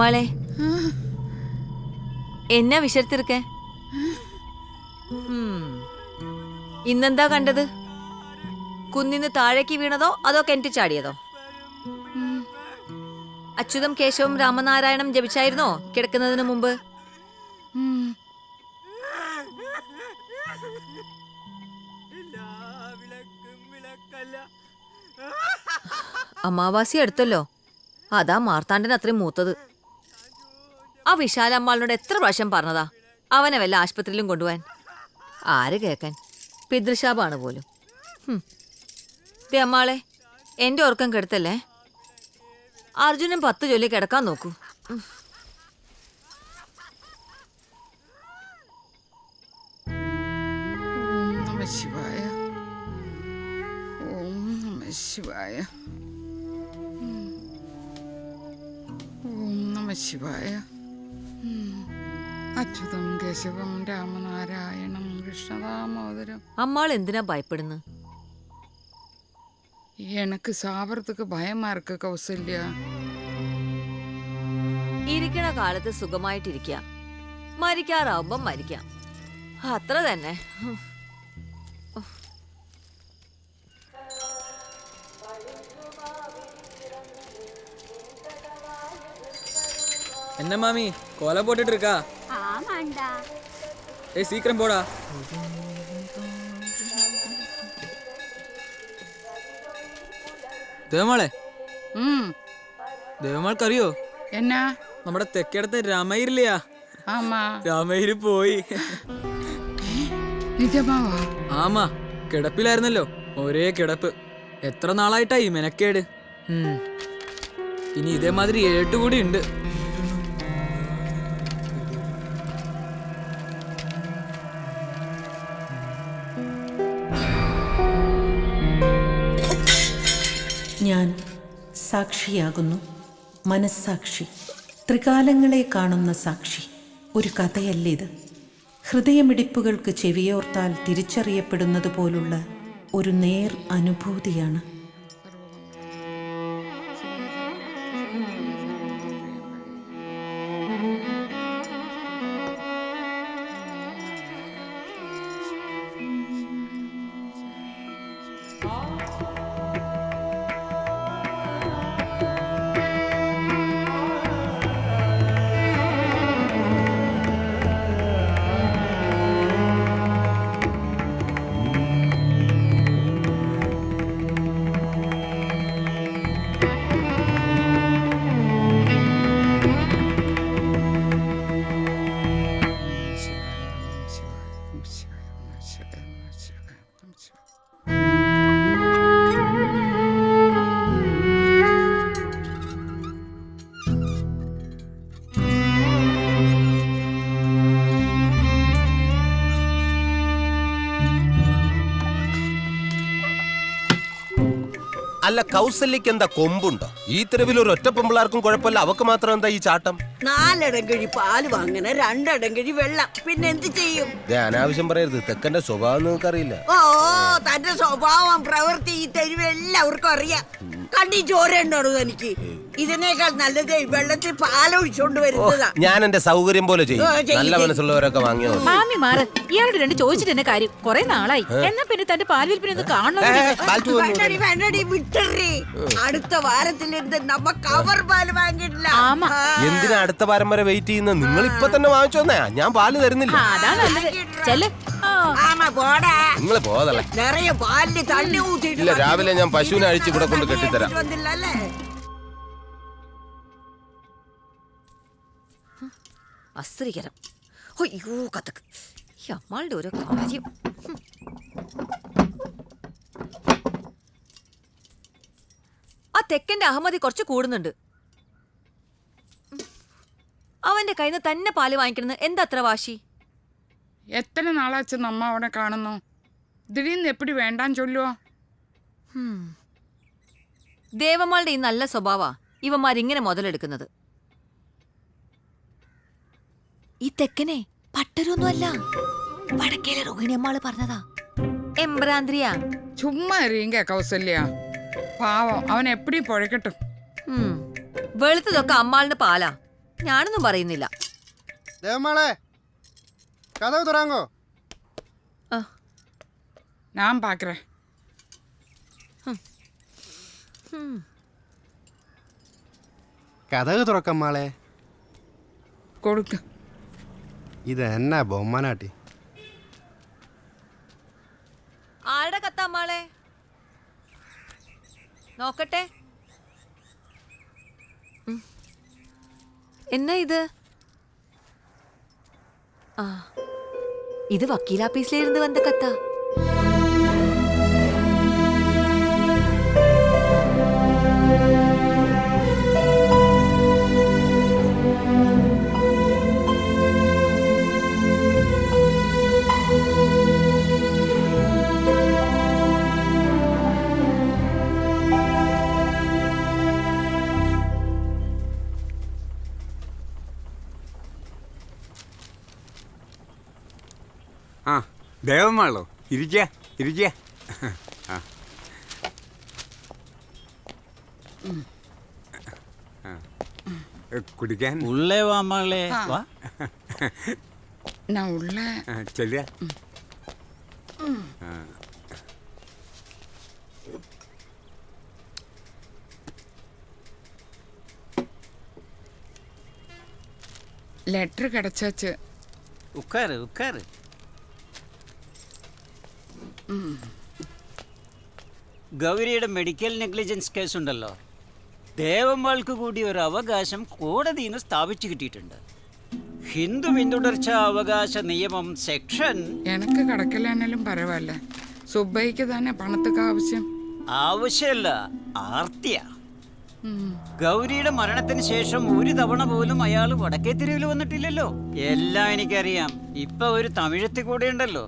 അമ്മാളെ എന്നാ വിശർത്തിരിക്കേ? ഇന്നെന്താ കണ്ടത്? കുന്നിന്ന് താഴേക്ക് വീണതോ അതോ കിണറ്റി ചാടിയതോ? അച്യുതം കേശവം രാമനാരായണം ജപിച്ചായിരുന്നോ കിടക്കുന്നതിന് മുമ്പ്? അമാവാസി അടുത്തല്ലോ, അതാ മാർത്താണ്ഡൻ അത്രയും മൂത്തത്. ആ വിശാലമ്മാളിനോട് എത്ര പ്രാവശ്യം പറഞ്ഞതാ അവനെ വല്ല ആശുപത്രിയിലും കൊണ്ടുപോവാൻ. ആര് കേക്കാൻ? പിതൃശാപാണ് പോലും. അമ്മാളെ, എന്റെ ഓർക്കം കെടുത്തല്ലേ. അർജുനൻ 10 ജോലി കിടക്കാൻ നോക്കൂ. ശിവായ ഓം നമഃ ശിവായ ഓം നമഃ ശിവായ. അച്യുതം കേശവം രാമനാരായണം കൃഷ്ണദാമോദരം. അമ്മാൾ എന്തിനാ ഭയപ്പെടുന്നു? எனக்கு சாவறதுக்கு பயமா இருக்கு கௌசல்யா. ഇരിക്കണ കാലത്ത് സുഖമായിട്ടിരിക്കുക, മരിക്കാറാവുമ്പം മരിക്കാം, അത്ര തന്നെ. என்ன மாமி கோலை போட்டுட்டு இருக்கா? ஆமாண்டா. ஏய் சீக்கிரம் போடா. ദേവമാളെ, ദേവമാൾക്ക് അറിയോ എന്നാ? നമ്മുടെ തെക്കേടത്തെ രാമയിരില്ലയാ? ആമാ, രാമയിര് പോയി. നിജമാവാ? ആമാ, കിടപ്പിലായിരുന്നല്ലോ, ഒരേ കിടപ്പ്. എത്ര നാളായിട്ടായി മെനക്കേട്. ഇനി ഇതേമാതിരി 7 കൂടി ഉണ്ട്. ഞാൻ സാക്ഷിയാകുന്നു, മനസ്സാക്ഷി, ത്രികാലങ്ങളെ കാണുന്ന സാക്ഷി. ഒരു കഥയല്ലിത്. ഹൃദയമിടിപ്പുകൾക്ക് ചെവിയോർത്താൽ തിരിച്ചറിയപ്പെടുന്നത് പോലുള്ള ഒരു നേർ അനുഭൂതിയാണ്. അല്ല, കൗസല്യക്ക് എന്താ കൊമ്പുണ്ടോ? ഈ തെരുവിൽ ഒരു ഒറ്റ പെമ്പിളാർക്കും കുഴപ്പമില്ല, അവക്ക് മാത്രം എന്താ ഈ ചാട്ടം? 4 അടങ്കഴി പാല് വാങ്ങണ 2 അടങ്കഴി വെള്ളം, പിന്നെ എന്ത് ചെയ്യും? അനാവശ്യം പറയരുത്, തെക്കന്റെ സ്വഭാവം നിങ്ങൾക്ക് അറിയില്ല. ഓ, തന്റെ സ്വഭാവം പ്രവൃത്തി ഈ തെരുവ് എല്ലാവർക്കും അറിയാം. കണ്ണി ചോരണ്ടോ എനിക്ക്? ഇതിനേക്കാൾ നല്ലത് വെള്ളത്തിൽ പാലൊഴിച്ചോണ്ട് വരുന്നതാ. ഞാൻ എന്റെ സൗകര്യം പോലെ ചെയ്യും. നല്ല മനസ്സുള്ളവരൊക്കെ വാങ്ങിയോ? മാമി മാറ്, ഇയാളോട് 2 ചോദിച്ചിട്ട് എന്നെ കാര്യം. കുറെ നാളായി, എന്നാ പിന്നെ തന്റെ പാൽവിൽപ്പിനൊന്ന് കാണണം. അടുത്ത വാരത്തിൽ നമ്മ കവർ പാല് വാങ്ങിയിട്ടില്ല. എന്തിനാ അടുത്ത വാരം വരെ വെയിറ്റ് ചെയ്യുന്ന? നിങ്ങൾ ഇപ്പൊ തന്നെ വാങ്ങിച്ചോന്നേ, ഞാൻ പാല് തരുന്നില്ല. നിങ്ങൾ പോതല്ലേ, നിറയെ പാലിന് തണ്ണി ഊറ്റിട്ട്. ഇല്ല, രാവിലെ ഞാൻ പശുവിനെ അഴിച്ച് ഇവിടെ കൊണ്ട് കെട്ടിത്തരാം. അസ്ത്രീകരം. അയ്യോ കഥക്ക്, ഈ അമ്മാളുടെ ഓരോ കാര്യം. ആ തെക്കന്റെ അഹമ്മദി കുറച്ച് കൂടുന്നുണ്ട്. അവന്റെ കയ്യിൽ നിന്ന് തന്നെ പാല് വാങ്ങിക്കണമെന്ന് എന്താ അത്ര വാശി? എത്ര നാളാച്ച നമ്മ അവിടെ കാണുന്നു, ദിടീന്ന് എപ്പടി വേണ്ടാന്ന് ചൊല്ലുവോ? ദേവമാളുടെ ഈ നല്ല സ്വഭാവ ഇവന്മാരിങ്ങനെ മുതലെടുക്കുന്നത്. ഈ തെക്കനെ പട്ടരൊന്നുമല്ല, വടക്കേലെ രോഹിണിയമ്മാള് പറഞ്ഞതാ. എംബ്രാന്തിരിയാ. ചുമ്മാ എറിയുങ്ക കൗസല്യ, പാവം അവൻ എപ്പടി പൊഴക്കട്ടും. വെളുത്തതൊക്കെ അമ്മാളിന് പാലാ, ഞാനൊന്നും പറയുന്നില്ല. ദേവമാളെ കഥവ് തുറങ്ങോ. ആ, ഞാൻ പാക്കറേ. കഥവ് തുറക്കമ്മാളെ. കൊടുക്ക. ഇത് എന്നാ ബൊമ്മനാട്ടി. ആരുടെ കത്താമ്മാളെ? നോക്കട്ടെ. എന്നാ ഇത്? ആ, ഇത് വക്കീലാപ്പീസിലിരുന്ന് വന്ന കത്താ. ആ ദേവമാളോ, ഇരിക്കുക ഇരിക്കുക. കുടിക്കാൻ ഉള്ളേ വാമകളെ വാ. ഞാൻ ഉള്ള ചെല്ലുക. ലെറ്റർ കിടച്ചു. ഉക്കാറ് ഉക്കാറ്. ഗൗരിയുടെ മെഡിക്കൽ നെഗ്ലിജൻസ് കേസുണ്ടല്ലോ, ദേവന്മാർക്ക് കൂടി ഒരു അവകാശം കോടതിയിൽ നിന്ന് സ്ഥാപിച്ചു കിട്ടിയിട്ടുണ്ട്. ഹിന്ദു പിന്തുടർച്ച അവകാശ നിയമം സെക്ഷൻ. എനിക്ക് കിടക്കലാണെങ്കിലും പരവായില്ല. സുബൈക്ക് തന്നെ പണത്തൊക്കെ ആവശ്യം. ആവശ്യമല്ല, ആർത്തിയ. ഗൗരിയുടെ മരണത്തിന് ശേഷം ഒരു തവണ പോലും അയാൾ വടക്കേ തെരുവിൽ വന്നിട്ടില്ലല്ലോ. എല്ലാം എനിക്കറിയാം. ഇപ്പൊ ഒരു തമിഴത്തി കൂടെ ഉണ്ടല്ലോ,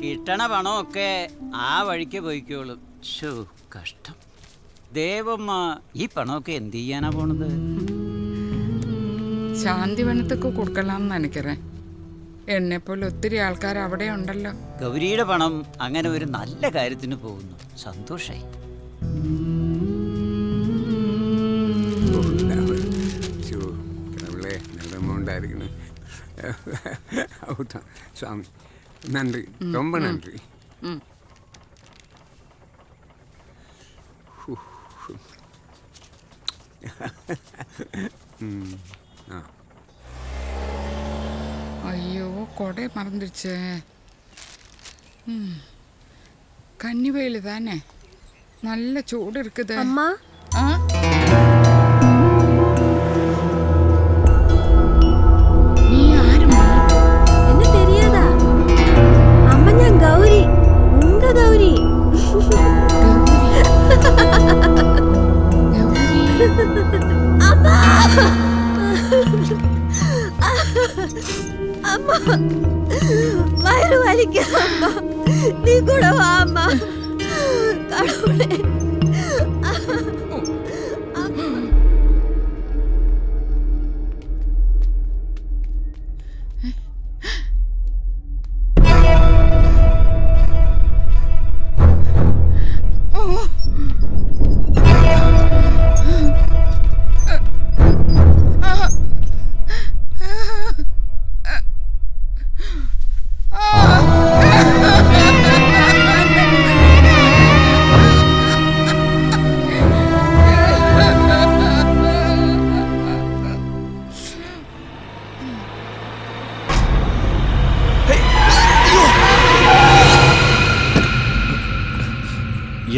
കിട്ടണ പണമൊക്കെ ആ വഴിക്ക് പോയിക്കോളും. ശോ, കഷ്ടം. ദേവമ്മ ഈ പണമൊക്കെ എന്ത് ചെയ്യാനാ പോണത്? ശാന്തിവനത്തൊക്കെ കൊടുക്കലാന്ന് എനിക്കറേ. എന്നെപ്പോലെ ഒത്തിരി ആൾക്കാർ അവിടെ ഉണ്ടല്ലോ. ഗൗരിയുടെ പണം അങ്ങനെ ഒരു നല്ല കാര്യത്തിന് പോകുന്നു. സന്തോഷായി. ഉണ്ടായിരിക്കണം. സ്വാമി നன்றி, ரொம்ப நன்றி. ஐயோ, கொடை மறந்துடுச்சே. கன்னி வெயில் தானே, நல்ல சூடு இருக்குது. அம்மா, நீ யாருமா? என்ன தெரியாதா? அம்மா, நான் கௌரி, உங்க கௌரி. அம்மா, அம்மா, வயிறு வலிக்குது அம்மா. நீ கூட வா அம்மா. கடவுளே.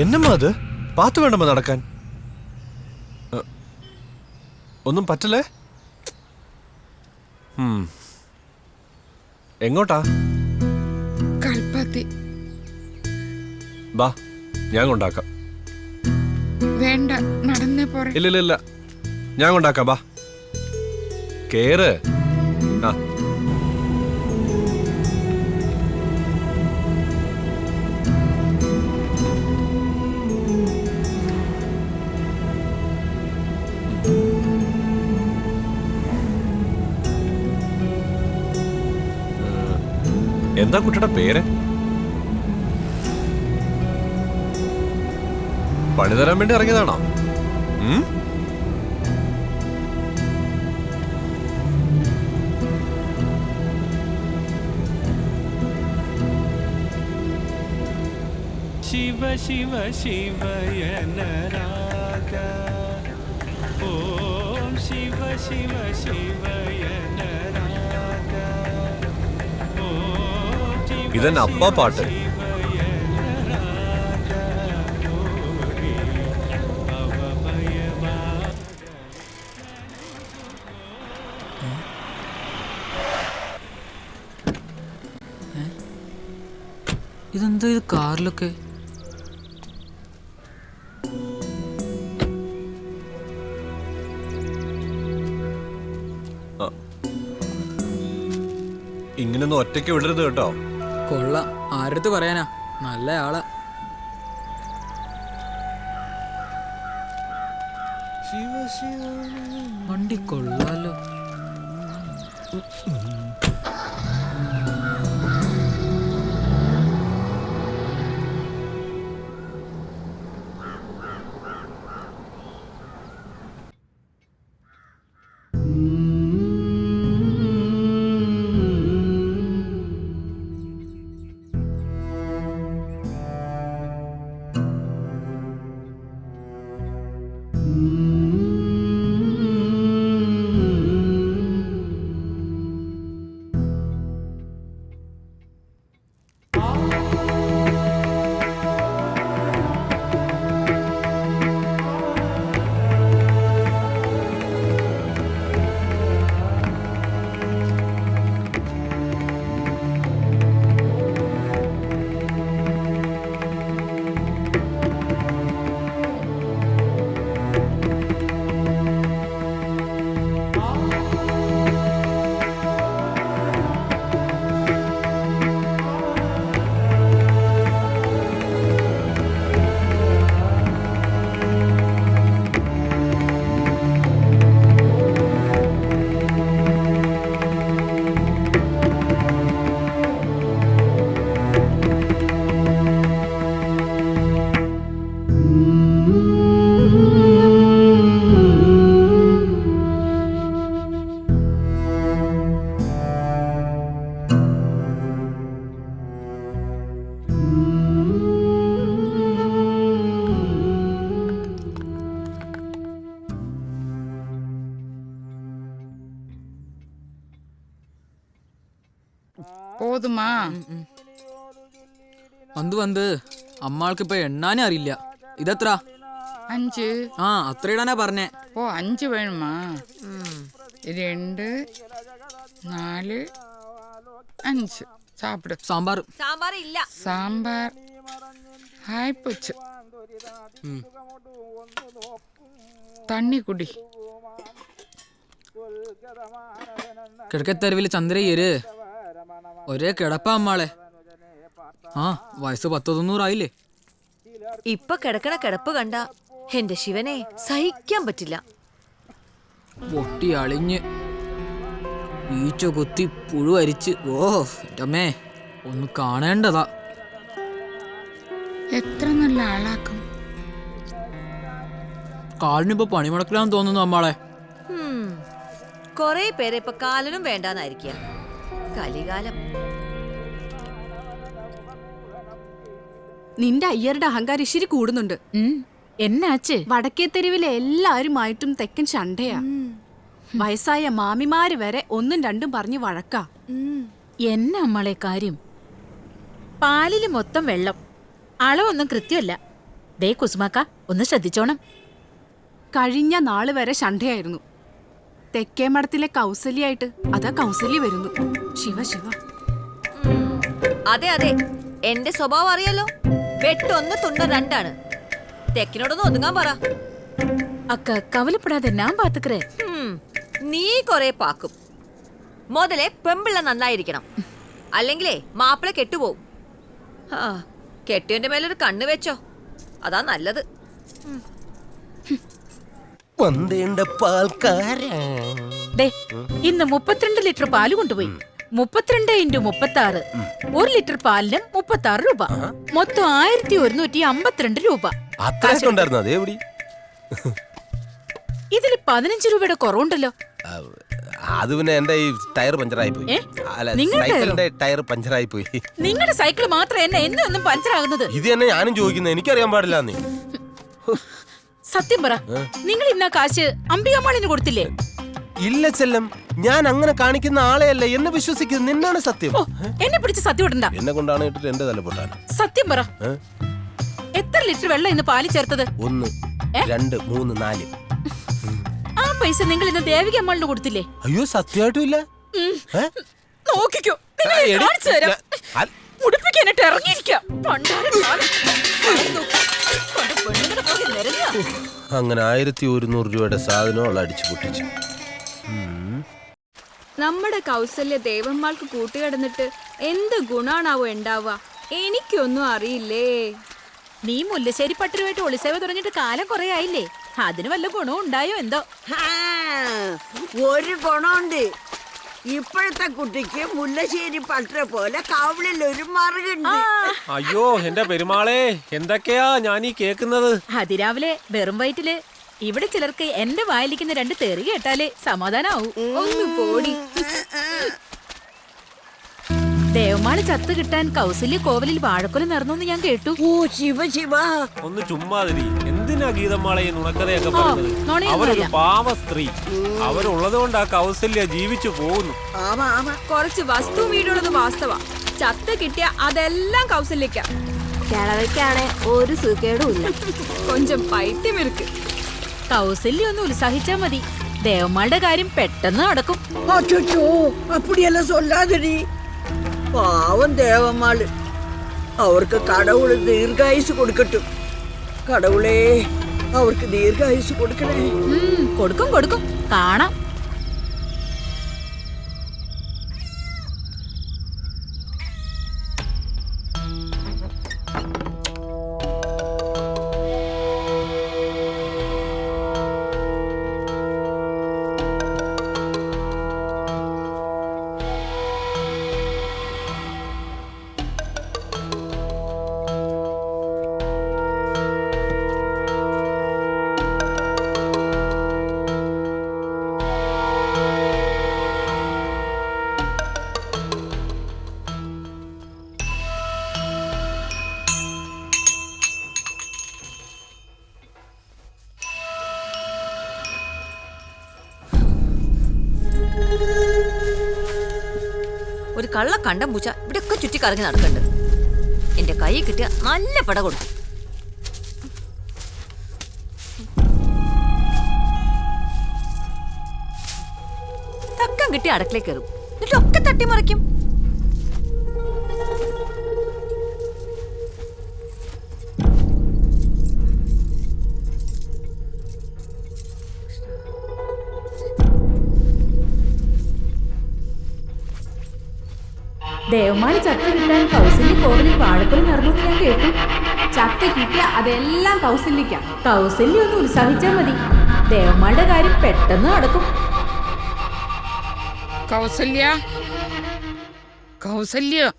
എന്നമ്മാ അത്? പാത്ത് വേണ്ടമ്മ നടക്കാൻ. ഒന്നും പറ്റല്ലേ? എങ്ങോട്ടാ? കൽപ്പത്തി. ബാ, ഞാൻ കൊണ്ടാക്കാം. വേണ്ട, നടന്നേ പോരെ. ഇല്ല, ഞാൻ കൊണ്ടാക്കാം. ബാ, കേറ്. ആ, എന്താ കുട്ടിയുടെ പേര്? പണി തരാൻ വേണ്ടി ഇറങ്ങിയതാണോ? ശിവ ശിവ ശിവയനരാധ ഓം ശിവ ശിവ ശിവയനരാധ ഓം ശിവ ഇതെന്നെ അപ്പ പാട്ട്. ഇതെന്താ ഇത് കാറിലൊക്കെ? ഇങ്ങനൊന്നും ഒറ്റയ്ക്ക് വിടരുത് കേട്ടോ. കൊള്ളാം, ആരടുത്ത് പറയാനാ, നല്ല ആളാ. വണ്ടി കൊള്ളാലോ. போதுமா? വന്ന് അമ്മാൾക്ക് ഇപ്പൊ എണ്ണാനേ അറിയില്ല. ഇതെത്ര? 5. ആ, അത്ര ഇടാനാ പറഞ്ഞേ. ഓ, 5 വേണമാ? 2 4 5. சாப்பிடு. സാമ്പാർ. സാമ്പാർ ഇല്ല. സാമ്പാർ ആയിപ്പോச்சு. തണ്ണി കുടി. കിഴക്കത്തെരുവിൽ ചന്ദ്രയ്യര് ഒരേ കിടപ്പാ അമ്മാളെ. ആ, വയസ്സ് 190 ആയില്ലേ. ഇപ്പൊ കിടക്കണ കിടപ്പ് കണ്ട എന്റെ ശിവനെ സഹിക്കാൻ പറ്റില്ല. പൊട്ടി അളിഞ്ഞ് ഈച്ച കുത്തി പുഴുവരിച്ച്. ഓ എൻ്റെ അമ്മേ, ഒന്ന് കാണേണ്ടതാ. എത്ര നല്ല ആളാക്കും. കാലിനിപ്പോ പണിമുടക്കിലാന്ന് തോന്നുന്നു അമ്മാളെ. കൊറേ പേരെ ഇപ്പൊ കാലനും വേണ്ടാന്നായിരിക്കുക. കലികാലം. നിന്റെ അയ്യരുടെ അഹങ്കാരം ഇച്ചിരി കൂടുന്നുണ്ട്. എന്നാച്ച്? വടക്കേ തെരുവിലെ എല്ലാരുമായിട്ടും തെക്കൻ ശണ്ടയാ. വയസ്സായ മാമിമാര് വരെ 1ഉം 2ഉം പറഞ്ഞ് വഴക്കാ. എന്നാ അമ്മളെ കാര്യം? പാലില് മൊത്തം വെള്ളം, അളവൊന്നും കൃത്യമല്ല. ദേ കുസുമാക്ക, ഒന്ന് ശ്രദ്ധിച്ചോണം. കഴിഞ്ഞ നാള് വരെ ശണ്ടയായിരുന്നു. തെക്കേ മഠത്തിലെ കൗസല്യായിട്ട് അതാ കൗസല്യ വരുന്നു. ശിവ ശിവ. അതെ അതെ, എന്റെ സ്വഭാവം അറിയാലോ. വെട്ടൊന്ന് തുണ്ട 2ആണ്. തെക്കിനോടൊന്ന് ഒതുങ്ങാൻ പറ. അക്ക കവലപ്പെടാതെ ഞാൻ പാത്തുക്കറേ. നീ കൊറേ പാക്കും. മുതലേ പെമ്പിള്ള നന്നായിരിക്കണം, അല്ലെങ്കിലേ മാപ്പിള കെട്ടുപോകും. കെട്ടിയന്റെ മേലൊരു കണ്ണ് വെച്ചോ, അതാ നല്ലത്. ഇന്ന് 32 ലിറ്റർ പാല് കൊണ്ടുപോയി. 32 × 36, 1 ലിറ്റർ പാലിന് 36 രൂപ. മൊത്തം 1152 രൂപ. ഇതില് 15 രൂപയുടെ കുറവുണ്ടല്ലോ. അത് പിന്നെ എന്റെ ഈ ടയർ പഞ്ചറായി പോയി. അല്ല, സൈക്കിളിന്റെ ടയർ പഞ്ചറായി പോയി. നിങ്ങളുടെ സൈക്കിൾ മാത്രം എന്നെ എന്നും പഞ്ചറാകുന്നത്. ഇത് തന്നെ ഞാനും ചോദിക്കുന്നത്, എനിക്കറിയാൻ പാടില്ല. നീ സത്യം പറ, നിങ്ങൾ ഇന്ന കാശ് അംബികമാളിന് കൊടുത്തില്ലേ? ഇല്ല ചെല്ലം, ഞാൻ അങ്ങനെ കാണിക്കുന്ന ആളെയല്ല. എന്നെ വിശ്വസിക്കുന്നത്, നിന്നാണ് സത്യം. എന്നെ പിടിച്ച് സത്യം ഇടണ്ട. എന്നെ കൊണ്ടാണ് ഇട്ടിട്ട് എന്റെ തല പൊട്ടാൻ. സത്യം പറ, എത്ര ലിറ്റർ വെള്ളം ഇന്ന് പാലിൽ ചേർത്തത്? 1 2 3 4. ആ പൈസ നിങ്ങൾ ഇന്ന് ദേവിക അമ്മാളിന് കൊടുത്തില്ലേ? അയ്യോ, സത്യമായിട്ടും ഇല്ല. നോക്കിക്കോ, കാണിച്ചു തരാം. ഉടുപ്പിക്കാനായിട്ട് ഇറങ്ങിയിരിക്കാം. അങ്ങനെ 1100 രൂപയുടെ സാധനം അവൾ അടിച്ചു പൊട്ടിച്ചു. നമ്മുടെ കൗസല്യ ദേവന്മാർക്ക് കൂട്ടുകിടന്നിട്ട് എന്ത് ഗുണാണാവോ ഉണ്ടാവുക? എനിക്കൊന്നും അറിയില്ലേ. നീ മുല്ലശ്ശേരി പട്ടരുമായിട്ട് ഒളിസേവ തുടങ്ങിയിട്ട് കാലം കുറെ ആയില്ലേ? അതിന് വല്ല ഗുണവും ഉണ്ടായോ എന്തോ? ഒരു ഗുണമുണ്ട്. ഇപ്പോഴത്തെ കുട്ടിക്ക് മുല്ലശ്ശേരി പട്ടര പോലെ കവിളിൽ ഒരു മറുകുണ്ട്. അയ്യോ എന്റെ പെരുമാളെ, എന്തൊക്കെയാ ഞാൻ ഈ കേക്കുന്നത്? അതിരാവിലെ വെറും വയറ്റില് ഇവിടെ ചിലർക്ക് എന്റെ വായിലിരിക്കുന്ന 2 തെറി കേട്ടാലേ സമാധാനാവൂ. ഒന്ന് പോടി. ദേവമാള് ചത്ത് കിട്ടാൻ കൗസല്യ കോവലിൽ വാഴക്കൊല നടന്നു ഞാൻ കേട്ടു. ഓ ശിവ ശിവ, ഒന്ന് ചുമ്മാതിരി. എന്തിനാ ഗീതമാളെ ഈ നുണക്കഥയൊക്കെ പറഞ്ഞത്? അവരൊരു പാവ സ്ത്രീ. അവരുള്ളത് കൊണ്ട് ആ കൗസല്യ ജീവിച്ചു പോകുന്നു. കുറച്ച് വസ്തു വീടുള്ളത് വാസ്തവ. ചത്ത് കിട്ടിയ അതെല്ലാം കൗസല്യക്ക. കിളവയ്ക്കാണെ ഒരു സുഖേടും ഇല്ല. കൊഞ്ചം പൈത്യം ഇருக்கு. കൗസല്യ ഒന്ന് ഉത്സാഹിച്ചാ മതി, ദേവമാളുടെ കാര്യം പെട്ടെന്ന് നടക്കും. അച്ചോ, അപ്പടിയെല്ലാം சொல்லாதடி. പാവം ദേവന്മാള്. അവർക്ക് കടവുള് ദീർഘായുസ് കൊടുക്കട്ടും. കടവുളേ, അവർക്ക് ദീർഘായുസ് കൊടുക്കണേ. കൊടുക്കും കൊടുക്കും, കാണാം. ഒരു കള്ള കണ്ടം പൂച്ച ഇവിടെയൊക്കെ ചുറ്റിക്കറങ്ങി നടക്കുന്നുണ്ട്. എന്റെ കൈ കിട്ടിയ നല്ല പട കൊടുക്കും. തക്കം കിട്ടി അടുക്കളയിൽ കയറും, എന്നിട്ടൊക്കെ തട്ടിമറിക്കും. ദേവമാള് ചത്ത് കിട്ടാൻ കൗസല്യ കോവലിൽ വാഴക്കൊല നടന്നു ഞാൻ കേട്ടു. ചത്ത് കിട്ടിയ അതെല്ലാം കൗസല്യക്കാം. കൗസല്യ ഒന്ന് ഉത്സാഹിച്ചാ മതി, ദേവമാളുടെ കാര്യം പെട്ടെന്ന് നടക്കും. കൗസല്യ, കൗസല്യ,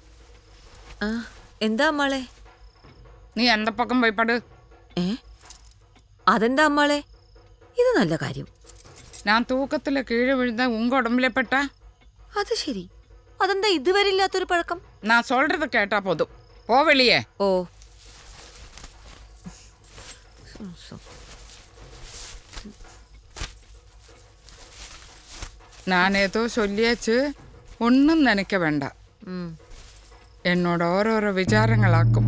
എന്താ അമ്മാളെ? നീ എന്റെ പക്കം പോയി പട്. അതെന്താ അമ്മാളെ? ഇത് നല്ല കാര്യം. ഞാൻ തൂക്കത്തിലെ കീഴ് വീഴുന്ന ഉങ്ക ഉടമ്പിലെ പെട്ട. അത് ശരി. അതെന്താ ഇതുവരെ ഇല്ലാത്തൊരു പഴക്കം? ഞാൻ சொல்றது കേട്ടാ പോതും. പോ വെളിയെ. ഓ, ഞാനേതോ ചൊല്ലിയച്ച് ഒന്നും നനയ്ക്ക വേണ്ട. എന്നോട് ഓരോരോ വിചാരങ്ങളാക്കും.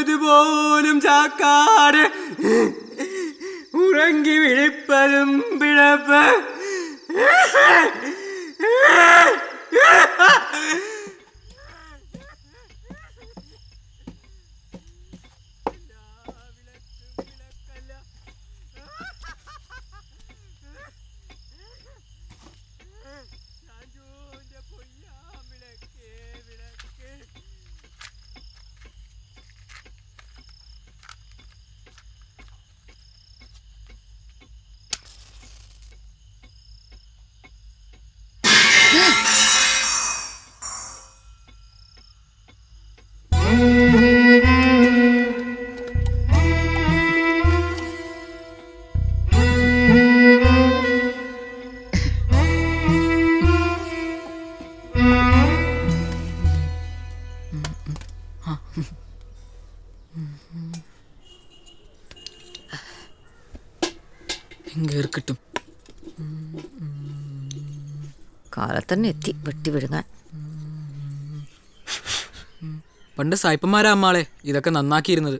പൊഴുതുപോലും ചാക്കാട് ഉറങ്ങി വിളിപ്പതും പിഴപ്പ്. കിട്ടും കാലത്തന്നെ എത്തി വെട്ടി വിഴുങ്ങാൻ. പണ്ട് സായിപ്പന്മാരാ അമ്മാളെ ഇതൊക്കെ നന്നാക്കിയിരുന്നത്.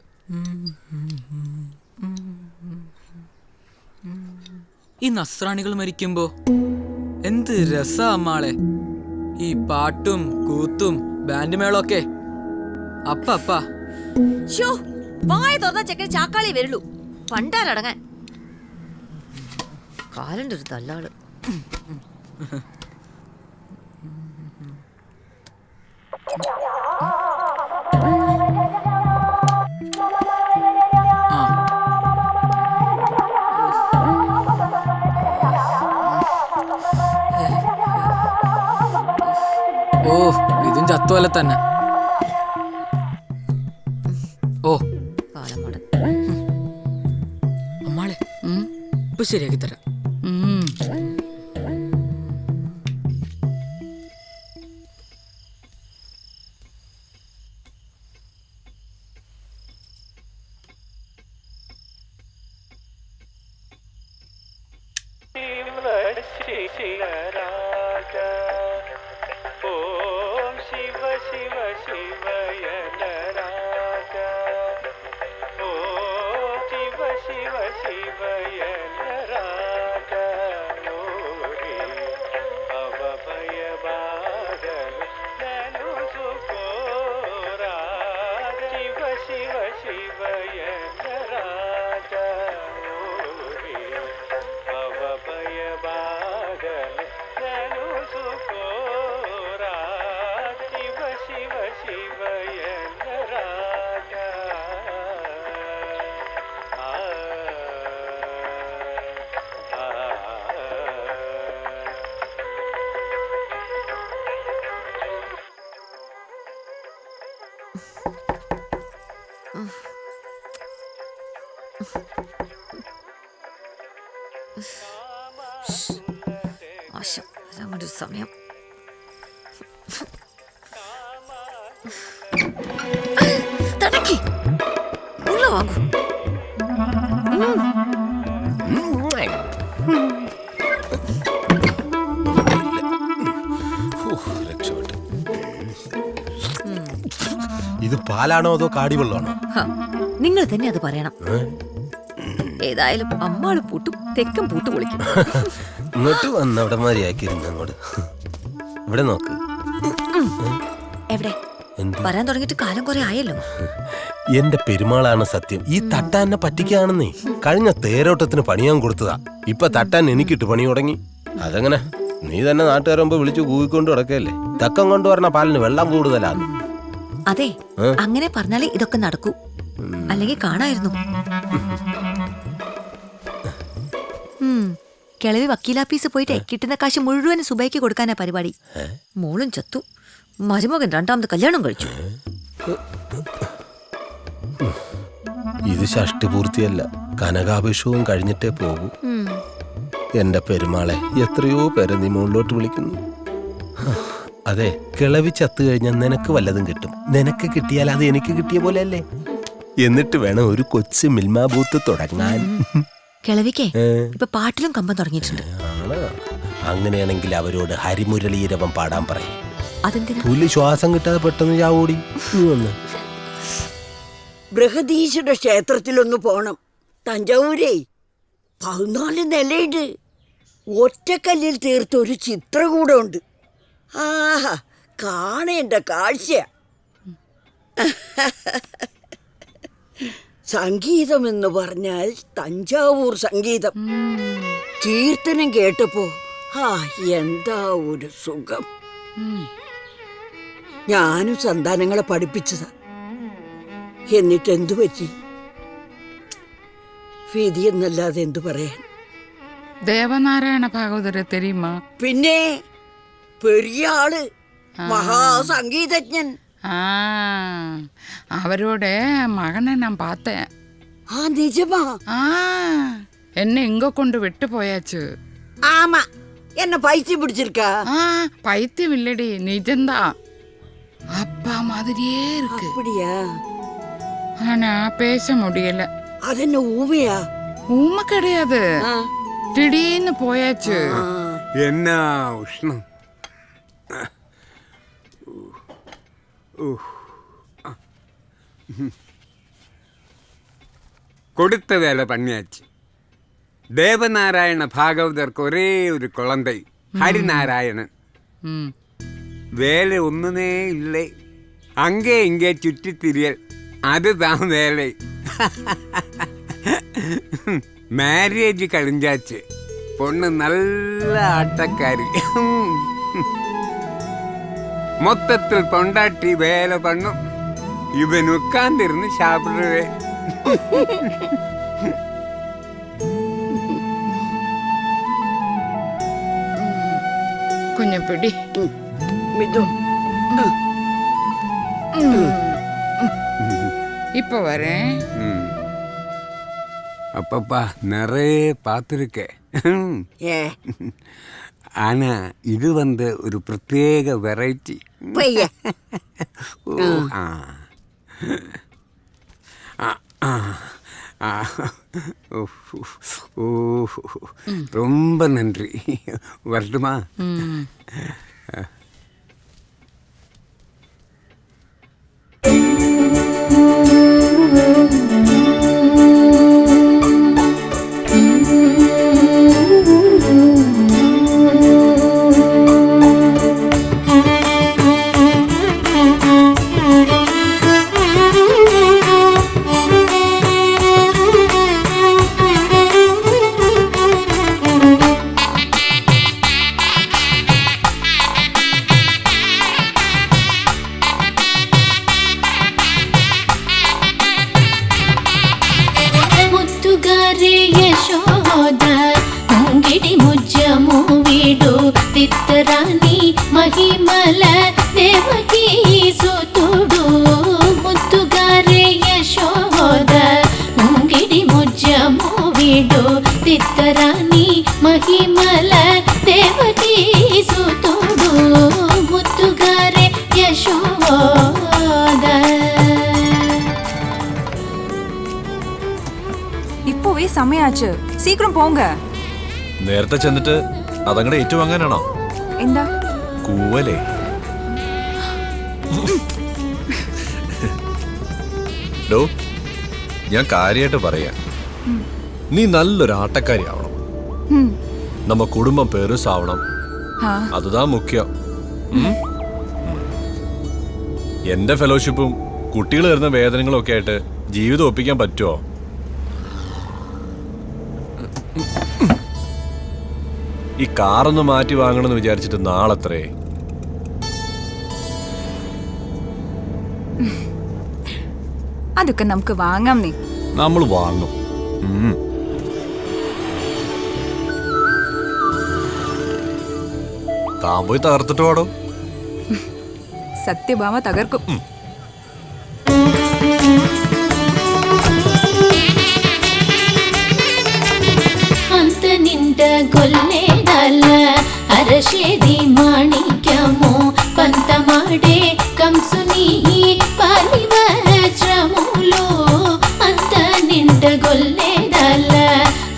ഈ നസ്രാണികൾ മരിക്കുമ്പോ എന്ത് രസാ അമ്മാളെ, ഈ പാട്ടും കൂത്തും ബാൻഡ് മേളൊക്കെ. അപ്പ വായ തുറന്ന ചെക്കൻ ചാക്കാളി വരുള്ളൂ, പണ്ടാരടങ്ങാൻ. കാലൻ്റെ ഒരു തല്ലാള്. ഓ ഇതും ചത്തുവല്ല തന്നെ. ഓ അമ്മാളെ ഇപ്പൊ ശരിയാക്കി തരാം. അങ്ങോട്ടൊരു സമയം. തടക്കി ഉള്ള വാങ്ങൂ. ഇത് പാലാണോ അതോ കാടിവെള്ളമാണോ? നിങ്ങൾ തന്നെ അത് പറയണം. ഏതായാലും അമ്മാള് പൂട്ടും തെക്കും പൂട്ട് പൊളിക്കും. ഇങ്ങോട്ട് വന്ന് അവിടെ മാതിരിയാക്കിയിരുന്നു. അങ്ങോട്ട് ഇവിടെ നോക്ക്. എവിടെ വരാൻ തുടങ്ങിയിട്ട് കാലം കുറെ ആയല്ലോ. എന്റെ പെരുമാളാണ് സത്യം. ഈ തട്ടാൻ എന്നെ പറ്റിക്കാണെന്നേ. കഴിഞ്ഞ തേരോട്ടത്തിന് പണിയാൻ കൊടുത്തതാ. ഇപ്പൊ തട്ടാൻ എനിക്കിട്ട് പണി തുടങ്ങി. അതെങ്ങനെ? നീ തന്നെ നാട്ടുകാരുമ്പോ വിളിച്ചു കൂവിക്കൊണ്ട് കിടക്കല്ലേ. തക്കം കൊണ്ടുവരണ പാലിന് വെള്ളം കൂടുതലാണ്. അതെ, അങ്ങനെ പറഞ്ഞാലേ ഇതൊക്കെ നടക്കൂ, അല്ലെങ്കിൽ കാണായിരുന്നു. കിളവി വക്കീലാപ്പീസ് പോയിട്ട് കിട്ടുന്ന കാശ് മുഴുവൻ സുബൈക്ക് കൊടുക്കാനാ പരിപാടി. മോളും ചത്തു, മരുമകൻ രണ്ടാമത് കല്യാണം കഴിച്ചു. ഇത് ഷഷ്ടിപൂർത്തിയല്ല, കനകാഭിഷവും കഴിഞ്ഞിട്ടേ പോകൂ. എന്റെ പെരുമാളെ, എത്രയോ പേരെ നീ മുകളിലോട്ട് വിളിക്കുന്നു. അതെ, കിളവി ചത്തു കഴിഞ്ഞാൽ നിനക്ക് വല്ലതും കിട്ടും. നിനക്ക് കിട്ടിയാൽ അത് എനിക്ക് കിട്ടിയ പോലെ അല്ലേ? എന്നിട്ട് വേണം ഒരു കൊച്ചു മിൽമാ ബൂത്ത് തുടങ്ങാൻ. കിളവിക്കേ ഇപ്പൊ പാട്ടിലും കമ്പം തുടങ്ങിയിട്ടുണ്ട്. അങ്ങനെയാണെങ്കിൽ അവരോട് ഹരിമുരളീരവം പാടാൻ പറയും. അതെന്തിനാ? പുലി ശ്വാസം കിട്ടാതെ പെട്ടെന്ന് ചാവൂടി. ബൃഹദീശ്വര ക്ഷേത്രത്തിലൊന്ന് പോണം. തഞ്ചാവൂരേ 14 നിലയുണ്ട്. ഒറ്റക്കല്ലിൽ തീർത്ത ഒരു ചിത്രകൂടമുണ്ട്. ആഹാ, കാണേണ്ട കാഴ്ച. സംഗീതം എന്ന് പറഞ്ഞാൽ തഞ്ചാവൂർ സംഗീതം. കീർത്തനം കേട്ടപ്പോ എന്താ ഒരു സുഖം. ഞാനും സന്താനങ്ങളെ പഠിപ്പിച്ചതാ. എന്നിട്ട് എന്തു പറ്റി? വിധി എന്നല്ലാതെ എന്തു പറയാൻ. ദേവനാരായണ ഭാഗവതരെ തെരിയുമാ? പിന്നെ പെരിയ ആള്, മഹാസംഗീതജ്ഞൻ. അവരോടെ മകനെ ഞാൻ പാത്തேன். നിജമാ? എന്നെ ഇങ്ങ കൊണ്ട് വിട്ടുപോയാച്ചു. ஆமா, என்ன பைத்தியம் பிடிச்சிருக்கா? பைத்தியம் இல்லடி, நிஜம்தான். அப்பா மாதிரியே இருக்கு. அப்படியா? ஆனா பேச முடியல. அது என்ன ஊமையா? ஊமை கிடையாது, திடீர்னு போயாச்சு. என்ன உஷ்ணம். கொடுத்த வேலை பண்ணியாச்சு. தேவநாராயண பாகவதற்கு ஒரே ஒரு குழந்தை, ஹரிநாராயணன். வேலை ஒண்ணுமே இல்லை. அங்கே இங்கே சுற்றி திரியல், அதுதான் வேலை. மேரேஜ் கழிஞ்சாச்சு. பொண்ணு நல்ல ஆட்டக்காரி. மொத்தத்தில் பொண்டாட்டி வேலை பண்ணும், இவன் உட்கார்ந்து இருந்து சாப்பிடுவேன். கொஞ்சம் பிடி. இப்ப வரேன். அப்பப்பா நிறைய பார்த்துருக்கேன். ஆனா இது ஒரு பிரத்யேக வெரைட்டி. ரொம்ப நன்றி. வரட்டுமா? తిత్తరాని మహిమల దేవకీ సుతుడు ముత్తుగారే యశోద ముంగిడి ముజ్జము వీడు తిత్తరాని మహిమల దేవకీ సుతుడు ముత్తుగారే యశోద. இப்போவே சமையாச்சு, சீக்கிரம் போங்க. നേരത്തെ ചെന്നിട്ട് അതങ്ങടെ ഏറ്റുവാങ്ങാനാണോ? എന്താ കൂവലേ? ഡോ, ഞാൻ കാര്യമായിട്ട് പറയാ, നീ നല്ലൊരു ആട്ടക്കാരി ആവണം. നമ്മ കുടുംബം പെരുസാവണം, അതുതാ മുഖ്യം. എന്റെ ഫെലോഷിപ്പും കുട്ടികൾ വരുന്ന വേദനകളും ഒക്കെ ആയിട്ട് ജീവിതം ഒപ്പിക്കാൻ പറ്റുമോ? ഈ കാറൊന്ന് മാറ്റി വാങ്ങണമെന്ന് വിചാരിച്ചിട്ട് നാളെത്രേ? അതൊക്കെ നമുക്ക് വാങ്ങാം. നീ നമ്മൾ വാങ്ങും. താൻ പോയി തകർത്തിട്ട് പാടോ. സത്യഭാമ തകർക്കും. అంత నిండ గొల్లేదల అరషేది మాణిక్యము పంతమాడే కంసుని పాలివజ్రములు. అంత నిండ గొల్లేదల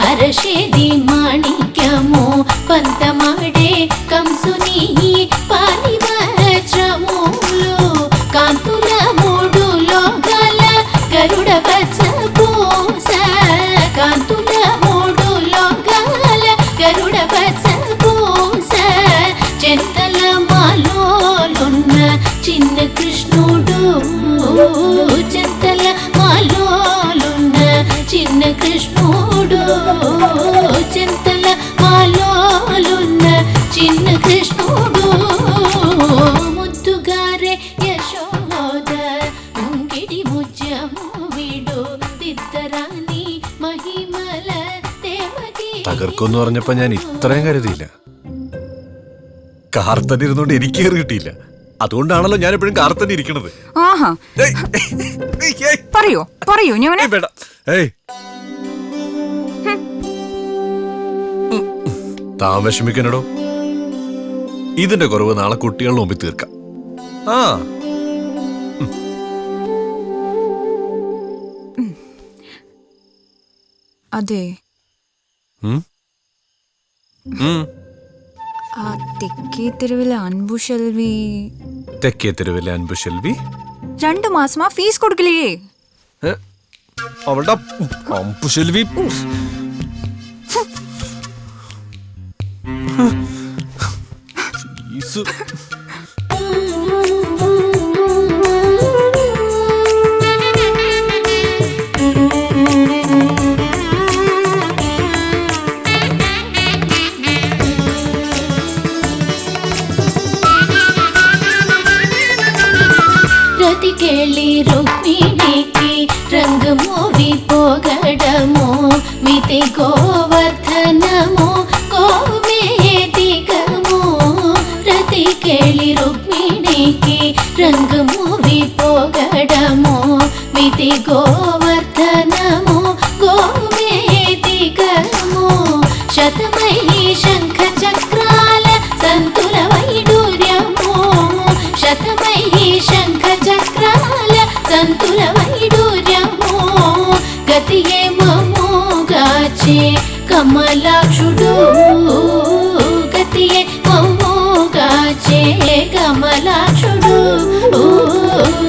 అరషేది మాణిక్యము పంతమాడే కంసుని పాలివజ్రములు. కాంతుల మూడు లోకాల గరుడ బత్సపూస చెంతల మాలోలున్న చిన్న కృష్ణుడు చెంతల మాలోలున్న చిన్న కృష్ణుడు చెంతల మాలోలున్న చిన్న కృష్ణుడు ముద్దుగారే యశోద ముంగిడి ముజ్జము విడు తిత్తరాని మహిమల దేవకి തകർക്കുമെന്ന് പറഞ്ഞപ്പോ ഞാൻ ഇത്രയും കരുതിയില്ല. കാർത്തന്നെ ഇരുന്നോണ്ട് എനിക്ക് കയറി കിട്ടിയില്ല. അതുകൊണ്ടാണല്ലോ ഞാൻ എപ്പോഴും കാർത്തന്നെ ഇരിക്കണത്. ആഹാ പറയോ പറയോ ഞാൻ താൻ വിഷമിക്കണടോ. ഇതിന്റെ കുറവ് നാളെ കുട്ടികളുടെ മുമ്പിൽ തീർക്കാം. ആ അതെ ഉം. ഉം. ആ തെക്കേ തെരുവിലെ അൻപുഷെൽവി തെക്കേ തെരുവിലെ അൻപുഷെൽവി 2 മാസമാ ഫീസ് കൊടുക്കില്ലേ? അവളുടെ അമ്പുഷെൽവി ഫീസ് రతి కేళి రుక్మిణికి రంగు మూవి పోగడము మితి గోవర్ధనము గోమేదికము రతి కేళి రుక్మిణికి రంగు మూవి పోగడము మితి గోవర్ధనము గోమేదికము శతమై శంఖ చక్రాల సంతుల వైడూర్యము శతమై శంఖ చక్రాల సంతుల వైడూర్యము గతియే మమోగాచే కమలాక్షుడు గతియే మమోగాచే కమలాక్షుడు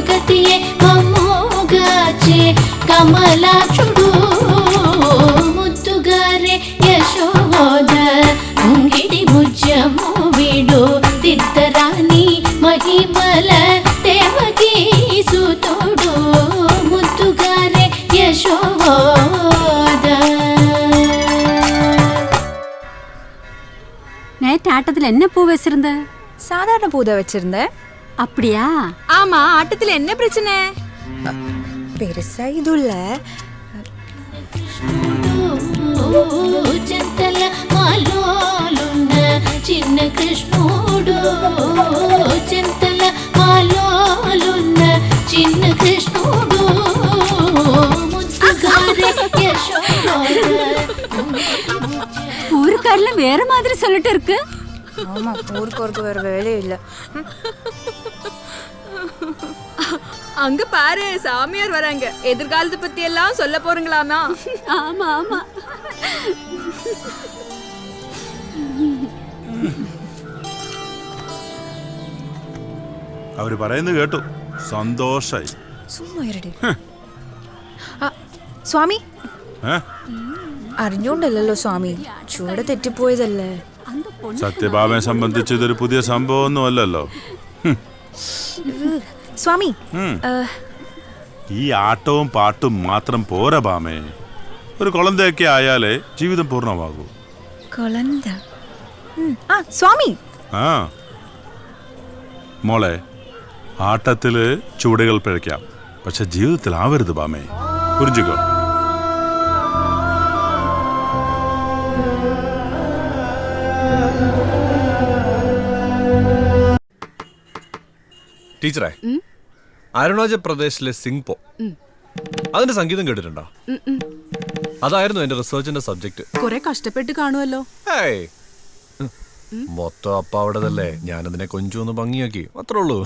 గతియే మమోగాచే కమలాక్షుడు ముద్దుగారే యశోద ముంగిడి ముజ్జము విడు తిత్తరాని మహిమల దేవకీ సుతుడు ముద్దుగారే యశోద. நேற்று ஆட்டத்தில் என்ன பூ வச்சிருந்த? சாதாரண பூதை வச்சிருந்த. அப்படியா? ஆமா, ஆட்டத்துல என்ன பிரச்சனை? பெருசா இதுல చెంతల మాలోలున్న చిన్న కృష్ణుడు చెంతల మాలోలున్న చిన్న కృష్ణుడు ముద్దుగారే యశోద. ஊருக்காரில் வேற மாதிரி சொல்லிட்டு இருக்கு. ஆமா, ஊருக்கு வேற வேலையே இல்ல. அங்க பாரு, சாமியார் வராங்க. எதிர்காலத்தை பத்தி எல்லாம் சொல்ல போறீங்களாமா? ஆமா ஆமா. അവര് പറയുന്നത് കേട്ടു, സന്തോഷായി. சும்மா இருடி. സ്വാമി അറിഞ്ഞോണ്ടല്ലോ സ്വാമി, ചൂടെ തെറ്റിപ്പോയതല്ലേ. സത്യഭാമയെ സംബന്ധിച്ച് ഇതൊരു പുതിയ സംഭവമൊന്നും അല്ലല്ലോ. സ്വാമി, ഈ ആട്ടവും പാട്ടും മാത്രം പോരാ ഭാമേ. ഒരു കുളന്തയൊക്കെ ആയാലേ ജീവിതം പൂർണ്ണമാകൂ. കുളന്ത സ്വാമി. ആ മോളെ, ആട്ടത്തില് ചൂടുകൾ പിഴയ്ക്കാം, പക്ഷെ ജീവിതത്തിൽ ആവരുത് ഭാമേ. പുരിഞ്ചുക്കോ. ടീച്ചറെ, അരുണാചൽ പ്രദേശിലെ സിംഗ്പോ, അതിന്റെ സംഗീതം കേട്ടിട്ടുണ്ടോ? അതായിരുന്നു എന്റെ റിസർച്ചിന്റെ സബ്ജക്ട്. കുറെ കഷ്ടപ്പെട്ട് കാണുമല്ലോ. മൊത്തം അപ്പ അവിടെതല്ലേ, ഞാനതിനെ കൊഞ്ചൊന്ന് ഭംഗിയാക്കി, അത്രേ ഉള്ളൂ.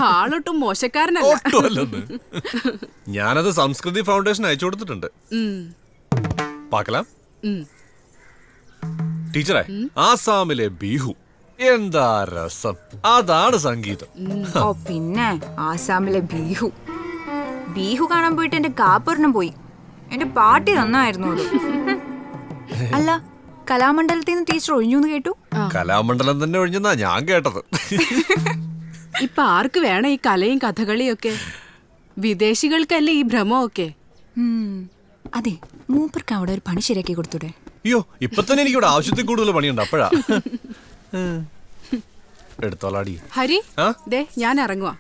ആളൊട്ടും മോശക്കാരനല്ല. ഞാനത് സംസ്കൃതി ഫൗണ്ടേഷൻ അയച്ചു കൊടുത്തിട്ടുണ്ട്. പാക്കലാം. ടീച്ചറെ, ആസാമിലെ ബിഹു എന്താ രസം, അതാണ് സംഗീതം. ഓ പിന്നെ ആസാമിലെ ബീഹു ബീഹു കാണാൻ പോയിട്ട് എന്റെ കാപ്പൊരെണ്ണം പോയി. എന്റെ പാട്ടി നന്നായിരുന്നു അത്. അല്ല, കലാമണ്ഡലത്തിൽ നിന്ന് ടീച്ചർ ഒഴിഞ്ഞു എന്ന് കേട്ടു. കലാമണ്ഡലം തന്നെ ഒഴിഞ്ഞെന്നാ ഞാൻ കേട്ടത്. ഇപ്പൊ ആർക്ക് വേണം ഈ കലയും കഥകളിയും ഒക്കെ? വിദേശികൾക്കല്ലേ ഈ ഭ്രമമൊക്കെ. അതെ, മൂപ്പർക്ക് അവിടെ ഒരു പണി ശരിയാക്കി കൊടുത്തൂടെ? അയ്യോ, ഇപ്പൊ തന്നെ എനിക്ക് ഇവിടെ ആവശ്യത്തിൽ കൂടുതൽ പണിയുണ്ട്. അപ്പോഴാ എടുത്തോളാടി. ഹരി, ദേ ഞാൻ ഇറങ്ങുവാ.